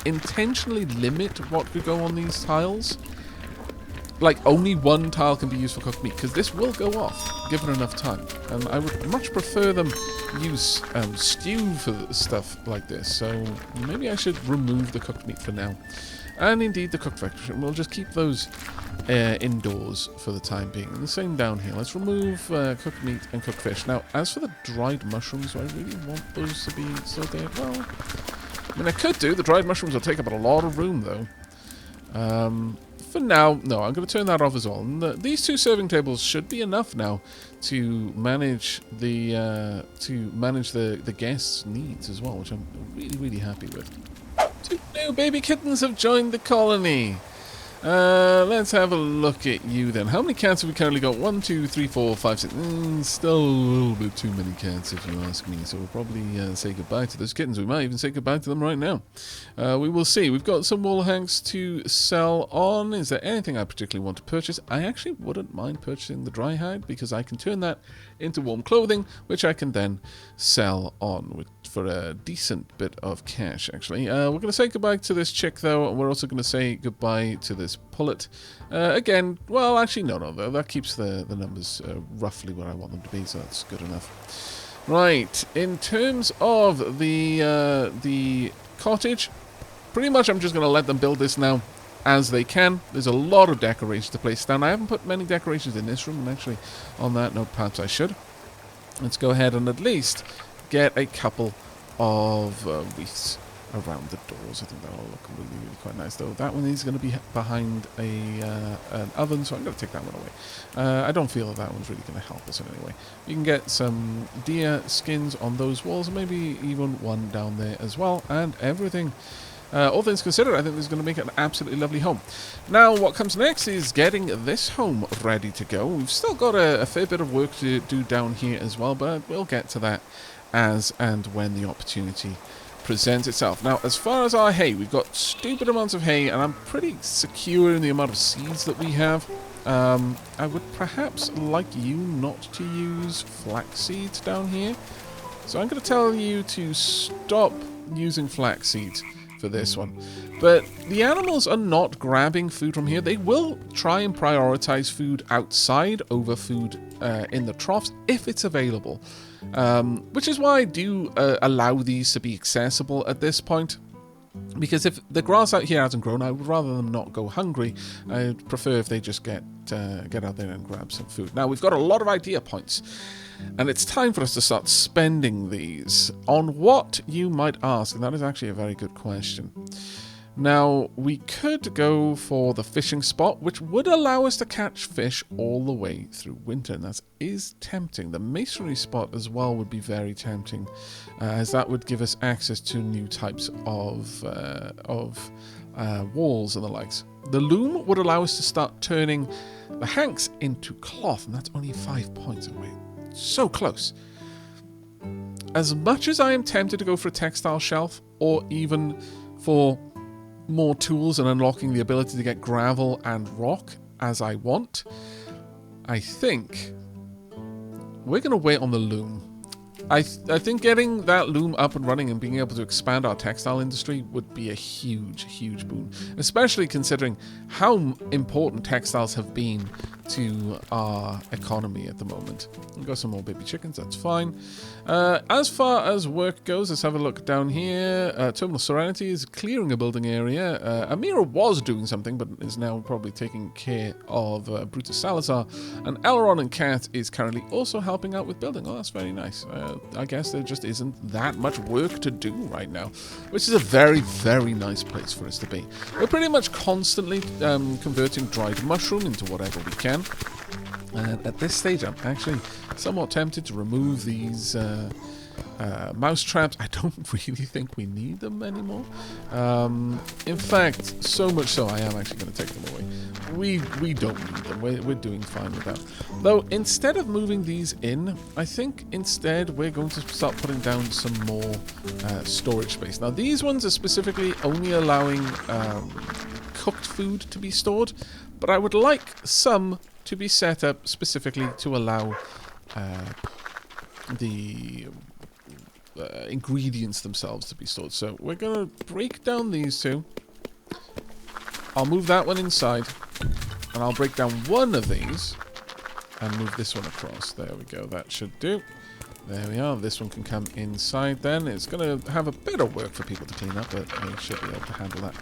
intentionally limit what could go on these tiles. Like, only one tile can be used for cooked meat, because this will go off, given enough time. And I would much prefer them use stew for stuff like this, so maybe I should remove the cooked meat for now. And indeed the cooked vegetable. We'll just keep those indoors for the time being. And the same down here. Let's remove cooked meat and cooked fish. Now, as for the dried mushrooms, do I really want those to be still there? Well, I mean, I could do. The dried mushrooms will take up a lot of room, though. For now, no, I'm going to turn that off as well. And these 2 serving tables should be enough now to manage the guests' needs as well, which I'm really, really happy with. 2 new baby kittens have joined the colony. Let's have a look at you then. How many cats have we currently got? 1, 2, 3, 4, 5, 6. Still a little bit too many cats, if you ask me. So we'll probably say goodbye to those kittens. We might even say goodbye to them right now. We will see. We've got some wool hanks to sell on. Is there anything I particularly want to purchase? I actually wouldn't mind purchasing the dry hide, because I can turn that into warm clothing, which I can then sell on for a decent bit of cash, actually. We're going to say goodbye to this chick, though. We're also going to say goodbye to this pullet. Again, well, actually, no, that keeps the numbers roughly where I want them to be, so that's good enough. Right, in terms of the cottage, pretty much I'm just going to let them build this now as they can. There's a lot of decorations to place down. I haven't put many decorations in this room, and actually, on that note, perhaps I should. let's go ahead and at least get a couple of wreaths around the doors. I think that'll look really, really quite nice, though. That one is going to be behind an oven, so I'm going to take that one away. I don't feel that one's really going to help us in any way. You can get some deer skins on those walls, and maybe even one down there as well, and everything. All things considered, I think this is going to make it an absolutely lovely home. Now, what comes next is getting this home ready to go. We've still got a fair bit of work to do down here as well, but we'll get to that as and when the opportunity presents itself. Now, as far as our hay, we've got stupid amounts of hay, and I'm pretty secure in the amount of seeds that we have. I would perhaps like you not to use flax seeds down here. So I'm going to tell you to stop using flax seeds for this one. But the animals are not grabbing food from here. They will try and prioritize food outside over food in the troughs if it's available. Which is why I do allow these to be accessible at this point. Because if the grass out here hasn't grown, I would rather them not go hungry. I'd prefer if they just get out there and grab some food. Now, we've got a lot of idea points. And it's time for us to start spending these on what, you might ask, and that is actually a very good question. Now, we could go for the fishing spot, which would allow us to catch fish all the way through winter, and that is tempting. The masonry spot as well would be very tempting, as that would give us access to new types of walls and the likes. The loom would allow us to start turning the hanks into cloth, and that's only 5 points away. So close. As much as I am tempted to go for a textile shelf, or even for more tools and unlocking the ability to get gravel and rock as I want, I think we're going to wait on the loom. I think getting that loom up and running and being able to expand our textile industry would be a huge, huge boon, especially considering how important textiles have been to our economy at the moment. We've got some more baby chickens, that's fine. As far as work goes, let's have a look down here. Terminal Serenity is clearing a building area. Amira was doing something, but is now probably taking care of Brutus Salazar. And Elron and Kat is currently also helping out with building. Oh, that's very nice. I guess there just isn't that much work to do right now, which is a very, very nice place for us to be. We're pretty much constantly converting dried mushroom into whatever we can. And at this stage, I'm actually somewhat tempted to remove these mouse traps. I don't really think we need them anymore. In fact, so much so, I am actually going to take them away. We don't need them. We're doing fine with that. Though, instead of moving these in, I think instead we're going to start putting down some more storage space. Now, these ones are specifically only allowing cooked food to be stored, but I would like some to be set up specifically to allow the ingredients themselves to be stored. So we're going to break down these two. I'll move that one inside, and I'll break down one of these and move this one across. There we go. That should do. There we are. This one can come inside then. It's going to have a bit of work for people to clean up, but they should be able to handle that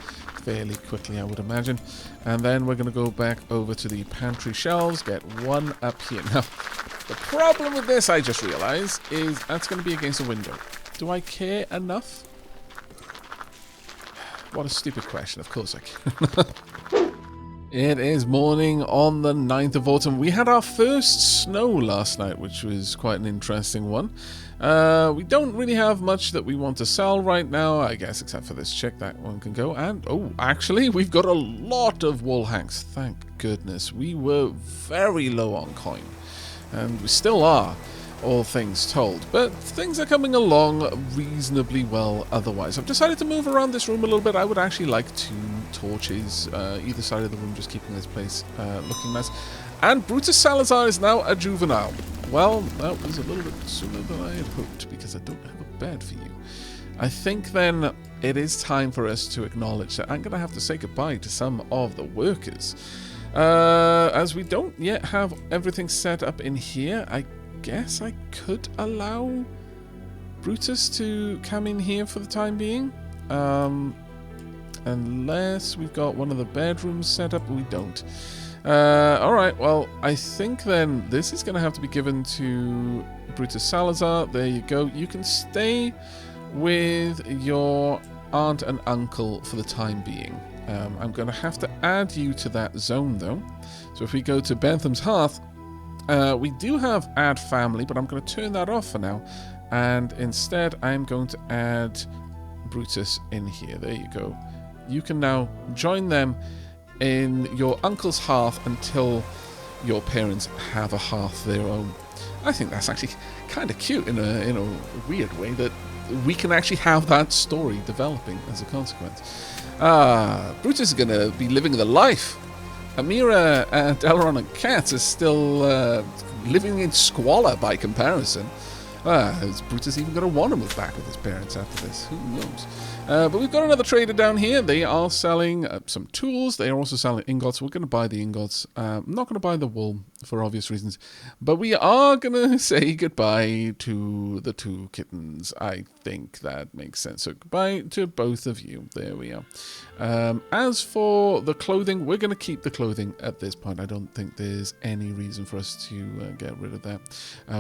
fairly quickly, I would imagine. And then we're going to go back over to the pantry shelves, get one up here. Now, the problem with this, I just realized, is that's going to be against a window. Do I care enough? What a stupid question. Of course I can. It is morning on the 9th of autumn. We had our first snow last night, which was quite an interesting one. We don't really have much that we want to sell right now, I guess, except for this chick. That one can go. And, oh, actually, we've got a lot of wool hanks. Thank goodness. We were very low on coin. And we still are, all things told. But things are coming along reasonably well otherwise. I've decided to move around this room a little bit. I would actually like 2 torches either side of the room, just keeping this place looking nice. And Brutus Salazar is now a juvenile. Well, that was a little bit sooner than I had hoped, because I don't have a bed for you. I think then it is time for us to acknowledge that I'm going to have to say goodbye to some of the workers. As we don't yet have everything set up in here, I guess I could allow Brutus to come in here for the time being. Unless we've got one of the bedrooms set up. We don't. Alright, well, I think then this is going to have to be given to Brutus Salazar. There you go. You can stay with your aunt and uncle for the time being. I'm going to have to add you to that zone, though. So if we go to Bentham's Hearth, we do have add family, but I'm going to turn that off for now. And instead, I'm going to add Brutus in here. There you go. You can now join them in your uncle's hearth until your parents have a hearth their own. I think that's actually kind of cute in a weird way that we can actually have that story developing as a consequence. Brutus is going to be living the life. Amira, Delaron, and Kat are still living in squalor by comparison. Is Brutus even going to want to move back with his parents after this? Who knows? But we've got another trader down here. They are selling some tools. They are also selling ingots. We're going to buy the ingots. I'm not going to buy the wool for obvious reasons. But we are going to say goodbye to the 2 kittens. I think that makes sense. So goodbye to both of you. There we are. As for the clothing, we're going to keep the clothing at this point. I don't think there's any reason for us to get rid of that.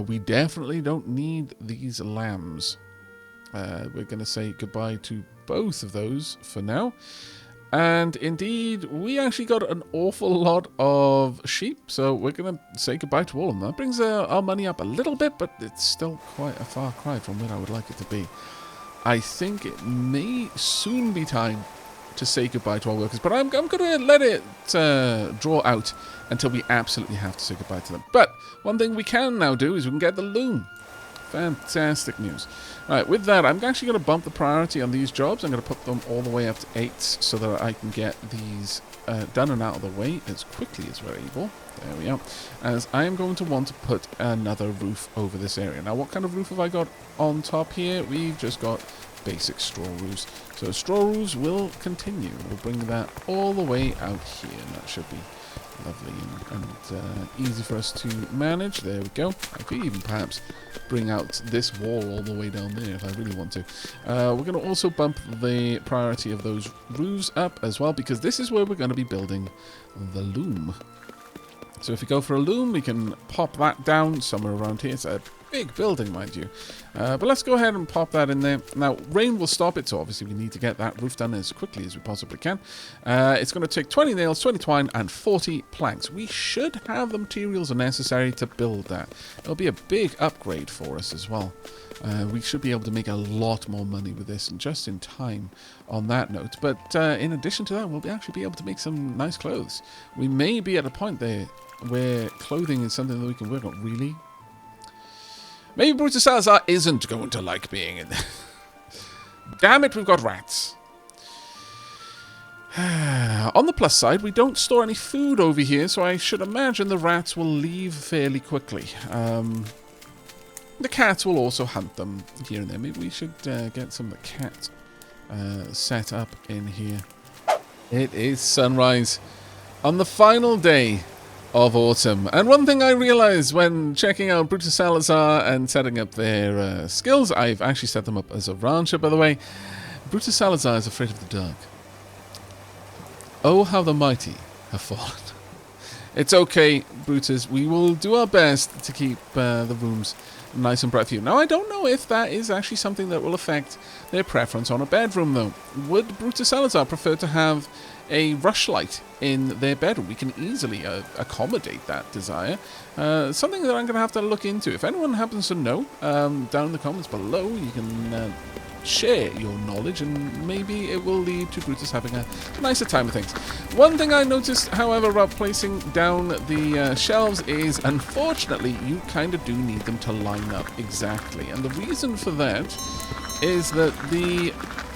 We definitely don't need these lambs. We're going to say goodbye to both of those for now. And indeed, we actually got an awful lot of sheep, so we're going to say goodbye to all of them. That brings our money up a little bit, but it's still quite a far cry from where I would like it to be. I think it may soon be time to say goodbye to our workers, but I'm going to let it draw out until we absolutely have to say goodbye to them. But one thing we can now do is we can get the loom. Fantastic news. Right, with that, I'm actually going to bump the priority on these jobs. I'm going to put them all the way up to 8 so that I can get these done and out of the way as quickly as we're able. There we are. As I am going to want to put another roof over this area. Now, what kind of roof have I got on top here? We've just got basic straw roofs. So straw roofs will continue. We'll bring that all the way out here, and that should be lovely and easy for us to manage. There we go. I could even perhaps bring out this wall all the way down there if I really want to. We're going to also bump the priority of those roofs up as well, because this is where we're going to be building the loom. So if we go for a loom, we can pop that down somewhere around here. It's a big building, mind you. But let's go ahead and pop that in there. Now, rain will stop it, so obviously we need to get that roof done as quickly as we possibly can. It's going to take 20 nails, 20 twine, and 40 planks. We should have the materials necessary to build that. It'll be a big upgrade for us as well. We should be able to make a lot more money with this, and just in time on that note. But in addition to that, we'll actually be able to make some nice clothes. We may be at a point there where clothing is something that we can work on. Really? Maybe Brutus Salazar isn't going to like being in there. Damn it, we've got rats. On the plus side, we don't store any food over here, so I should imagine the rats will leave fairly quickly. The cats will also hunt them here and there. Maybe we should get some of the cats set up in here. It is sunrise on the final day of autumn. And one thing I realized when checking out Brutus Salazar and setting up their skills, I've actually set them up as a rancher, by the way. Brutus Salazar is afraid of the dark. Oh, how the mighty have fallen. It's okay, Brutus. We will do our best to keep the rooms nice and bright for you. Now, I don't know if that is actually something that will affect their preference on a bedroom, though. Would Brutus Salazar prefer to have a rushlight in their bedroom? We can easily accommodate that desire. Something that I'm going to have to look into. If anyone happens to know, down in the comments below, you can share your knowledge, and maybe it will lead to Brutus having a nicer time of things. One thing I noticed, however, about placing down the shelves is, unfortunately, you kind of do need them to line up exactly. And the reason for that is that the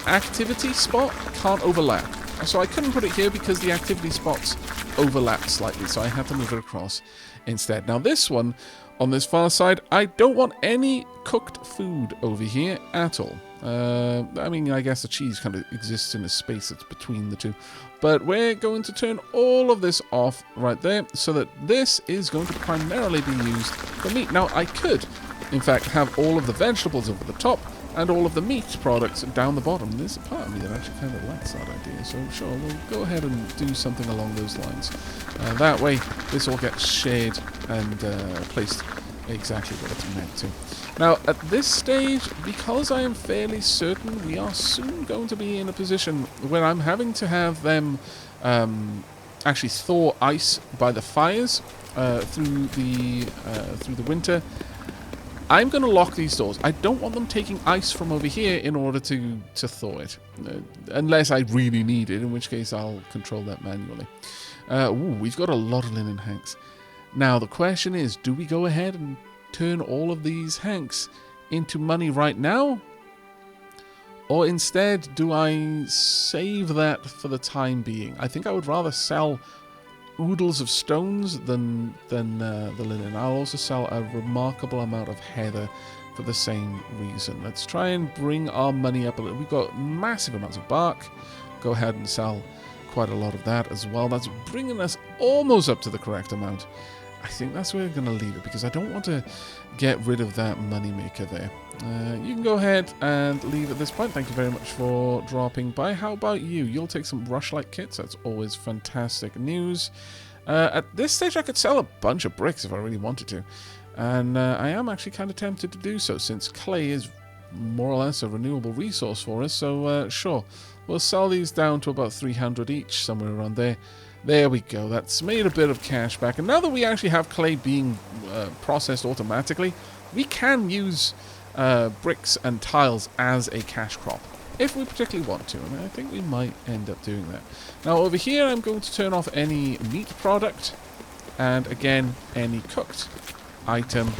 activity spot can't overlap. So I couldn't put it here because the activity spots overlap slightly, so I had to move it across instead. Now this one, on this far side, I don't want any cooked food over here at all. I mean, I guess the cheese kind of exists in a space that's between the two. But we're going to turn all of this off right there, so that this is going to primarily be used for meat. Now, I could, in fact, have all of the vegetables over the top, and all of the meat products down the bottom. There's a part of me that actually kind of likes that idea, so sure, we'll go ahead and do something along those lines. That way, this all gets shared and placed exactly what it's meant to. Now, at this stage, because I am fairly certain we are soon going to be in a position where I'm having to have them actually thaw ice by the fires through the winter, I'm going to lock these doors. I don't want them taking ice from over here in order to thaw it. Unless I really need it, in which case I'll control that manually. Ooh, we've got a lot of linen hanks. Now, the question is, do we go ahead and turn all of these hanks into money right now? Or instead, do I save that for the time being? I think I would rather sell oodles of stones than the linen. I'll also sell a remarkable amount of heather for the same reason. Let's try and bring our money up a little. We've got massive amounts of bark. Go ahead and sell quite a lot of that as well. That's bringing us almost up to the correct amount. I think that's where we're going to leave it, because I don't want to get rid of that moneymaker there. You can go ahead and leave at this point. Thank you very much for dropping by. How about you? You'll take some rushlight kits. That's always fantastic news. At this stage, I could sell a bunch of bricks if I really wanted to. And I am actually kind of tempted to do so, since clay is more or less a renewable resource for us. So, sure, we'll sell these down to about 300 each, somewhere around there. There we go. That's made a bit of cash back. And now that we actually have clay being processed automatically, we can use bricks and tiles as a cash crop, if we particularly want to. And I think we might end up doing that. Now, over here, I'm going to turn off any meat product and, again, any cooked item,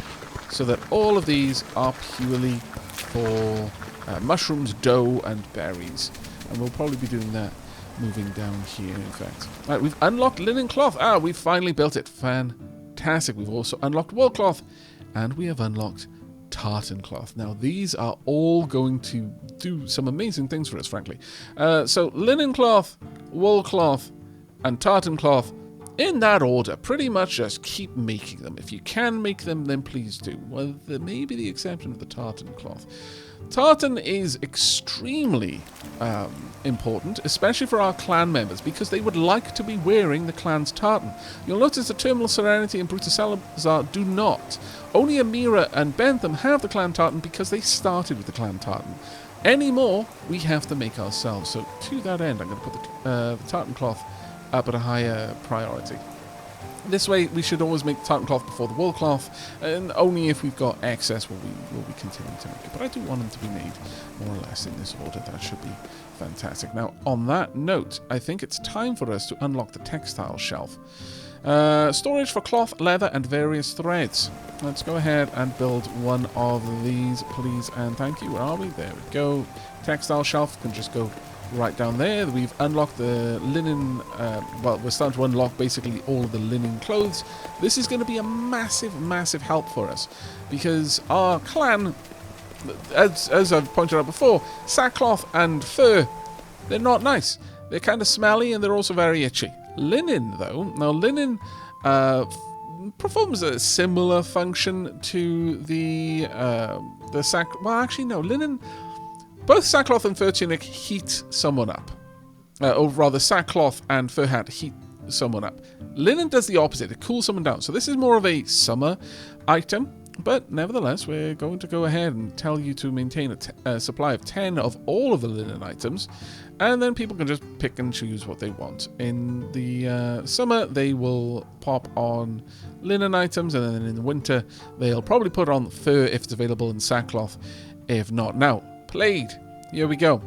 so that all of these are purely for mushrooms, dough, and berries. And we'll probably be doing that moving down here, in fact. Right, we've unlocked linen cloth. We've finally built it. Fantastic. We've also unlocked wool cloth, and we have unlocked tartan cloth. Now, these are all going to do some amazing things for us, frankly. So, linen cloth, wool cloth, and tartan cloth, in that order. Pretty much just keep making them. If you can make them, then please do. Well, there may be the exception of the tartan cloth. Tartan is extremely important, especially for our clan members, because they would like to be wearing the clan's tartan. You'll notice that Terminal Serenity and Brutus Salazar do not. Only Amira and Bentham have the clan tartan because they started with the clan tartan. Any more, we have to make ourselves. So to that end, I'm going to put the tartan cloth up at a higher priority. This way, we should always make tartan cloth before the wool cloth, and only if we've got excess will we continue to make it. But I do want them to be made more or less in this order. That should be fantastic. Now, on that note, I think it's time for us to unlock the textile shelf. Storage for cloth, leather, and various threads. Let's go ahead and build one of these, please, and thank you. Where are we? There we go. Textile shelf can just go right down there. We've unlocked the linen, well, we're starting to unlock basically all of the linen clothes. This is going to be a massive, massive help for us, because our clan, as I've pointed out before, sackcloth and fur, they're not nice. They're kind of smelly, and they're also very itchy. Linen, though, now linen performs a similar function to the sack. Well, actually, no, linen. Both sackcloth and fur tunic heat someone up. Or rather, sackcloth and fur hat heat someone up. Linen does the opposite. It cools someone down. So this is more of a summer item. But nevertheless, we're going to go ahead and tell you to maintain a supply of 10 of all of the linen items. And then people can just pick and choose what they want. In the summer, they will pop on linen items. And then in the winter, they'll probably put on fur if it's available, in sackcloth if not. Now, plaid. Here we go.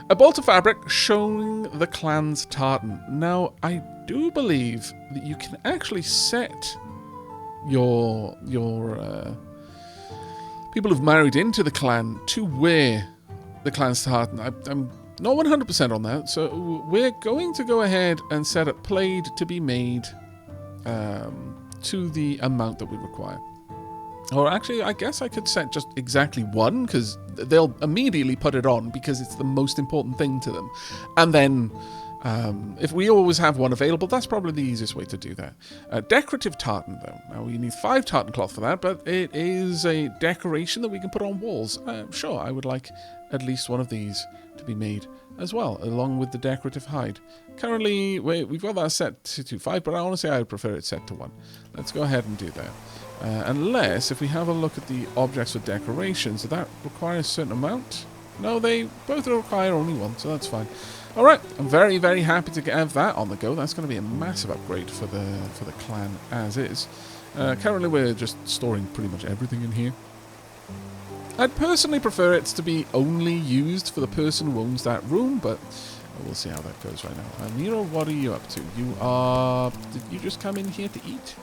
A bolt of fabric showing the clan's tartan. Now, I do believe that you can actually set your people who've married into the clan to wear the clan's tartan. I'm not 100% on that, so we're going to go ahead and set up plaid to be made to the amount that we require. Or actually, I guess I could set just exactly one, because they'll immediately put it on because it's the most important thing to them. And then If we always have one available, that's probably the easiest way to do that. Decorative tartan, though. Now, we need 5 tartan cloth for that, but it is a decoration that we can put on walls. Sure, I would like at least one of these to be made as well, along with the decorative hide. Currently, we've got that set to 5, but honestly, I would prefer it set to 1. Let's go ahead and do that. Unless, if we have a look at the objects for decorations, does that require a certain amount? No, they both require only 1, so that's fine. Alright, I'm very, very happy to have that on the go. That's going to be a massive upgrade for the clan as is. Currently, we're just storing pretty much everything in here. I'd personally prefer it to be only used for the person who owns that room, but we'll see how that goes right now. Nero, what are you up to? Did you just come in here to eat?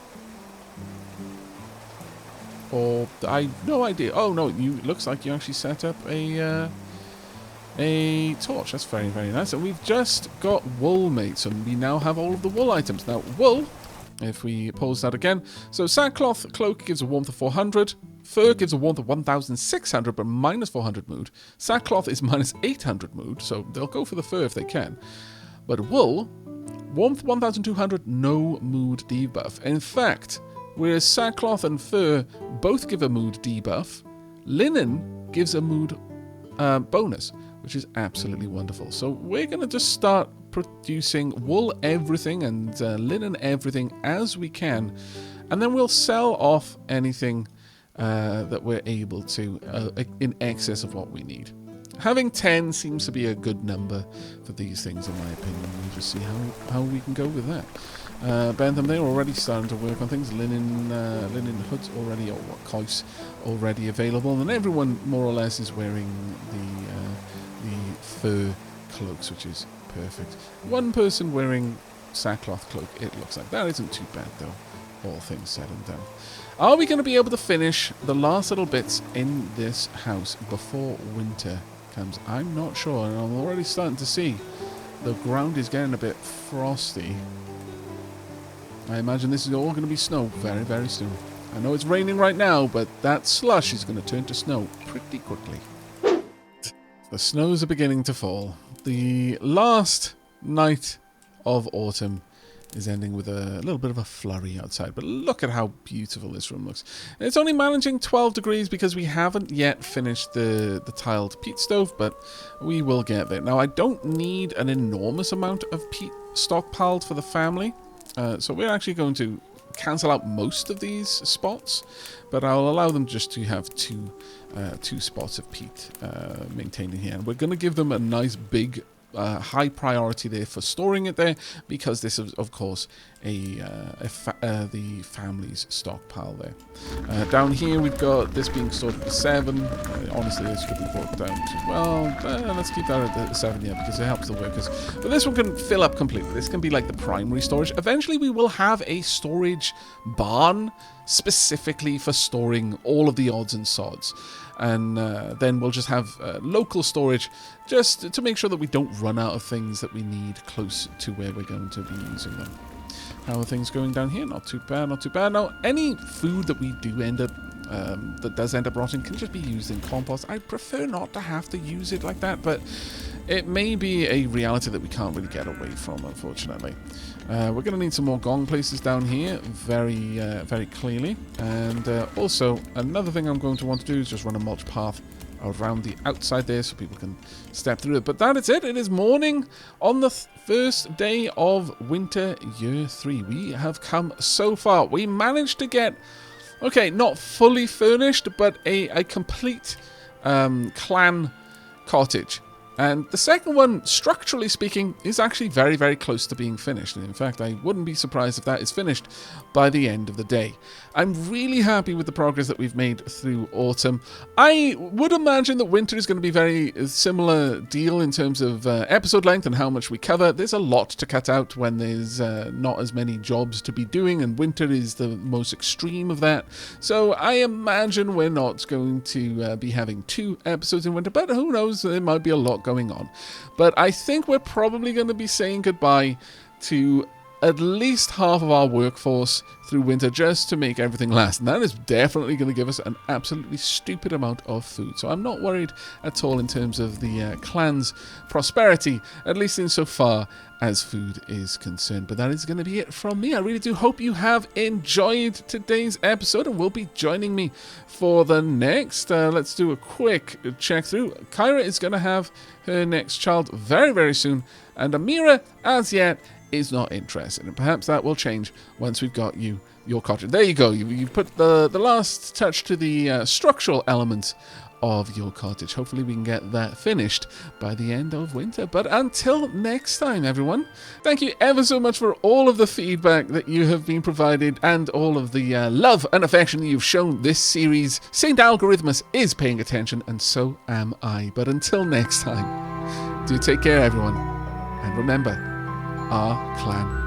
Or, I have no idea. Oh, no, looks like you actually set up a torch. That's very, very nice. And we've just got wool made, so we now have all of the wool items. Now, wool, if we pause that again. So, sackcloth cloak gives a warmth of 400. Fur gives a warmth of 1,600, but minus 400 mood. Sackcloth is minus 800 mood, so they'll go for the fur if they can. But wool, warmth 1,200, no mood debuff. In fact, whereas sackcloth and fur both give a mood debuff, linen gives a mood bonus, which is absolutely wonderful. So we're going to just start producing wool everything and linen everything as we can, and then we'll sell off anything that we're able to in excess of what we need. Having 10 seems to be a good number for these things, in my opinion. We'll just see how we can go with that. Bentham, they're already starting to work on things. Linen hoods already, or cois already available, and everyone more or less is wearing the fur cloaks, which is perfect. One person wearing sackcloth cloak, it looks like. That isn't too bad, though, all things said and done. Are we going to be able to finish the last little bits in this house before winter comes? I'm not sure, and I'm already starting to see the ground is getting a bit frosty. I imagine this is all going to be snow very, very soon. I know it's raining right now, but that slush is going to turn to snow pretty quickly. The snows are beginning to fall. The last night of autumn is ending with a little bit of a flurry outside, but look at how beautiful this room looks. And it's only managing 12 degrees because we haven't yet finished the tiled peat stove, but we will get there. Now, I don't need an enormous amount of peat stockpiled for the family, so we're actually going to cancel out most of these spots, but I'll allow them just to have two spots of peat maintained in here. And we're going to give them a nice big high priority there for storing it there, because this is, of course, the family's stockpile there. Down here, we've got this being stored at 7. Honestly, this could be brought down to, well, let's keep that at 7, yeah, because it helps the workers. But this one can fill up completely. This can be like the primary storage. Eventually, we will have a storage barn specifically for storing all of the odds and sods. And then we'll just have local storage just to make sure that we don't run out of things that we need close to where we're going to be using them. How are things going down here? Not too bad, not too bad. Now, any food that we do end up, that does end up rotting can just be used in compost. I prefer not to have to use it like that, but it may be a reality that we can't really get away from, unfortunately. We're going to need some more gong places down here, very, very clearly. And also, another thing I'm going to want to do is just run a mulch path around the outside there so people can step through it. But that is it. It is morning on the first day of winter year 3. We have come so far. We managed to get, okay, not fully furnished, but a complete clan cottage. And the second one, structurally speaking, is actually very, very close to being finished. And in fact, I wouldn't be surprised if that is finished by the end of the day. I'm really happy with the progress that we've made through autumn. I would imagine that winter is going to be very similar deal in terms of episode length and how much we cover. There's a lot to cut out when there's not as many jobs to be doing, and winter is the most extreme of that. So I imagine we're not going to be having 2 episodes in winter, but who knows, there might be a lot going on. But I think we're probably going to be saying goodbye to at least half of our workforce through winter just to make everything last. And that is definitely going to give us an absolutely stupid amount of food. So I'm not worried at all in terms of the clan's prosperity, at least insofar as food is concerned. But that is going to be it from me. I really do hope you have enjoyed today's episode and will be joining me for the next. Let's do a quick check through. Kyra is going to have her next child very, very soon. And Amira, as yet, is not interested. And perhaps that will change once we've got your cottage. There you go. You put the last touch to the structural elements of your cottage. Hopefully we can get that finished by the end of winter. But until next time, everyone, thank you ever so much for all of the feedback that you have been provided and all of the love and affection that you've shown this series. Saint Algorithmus is paying attention, and so am I. But until next time, do take care, everyone. And remember, our clan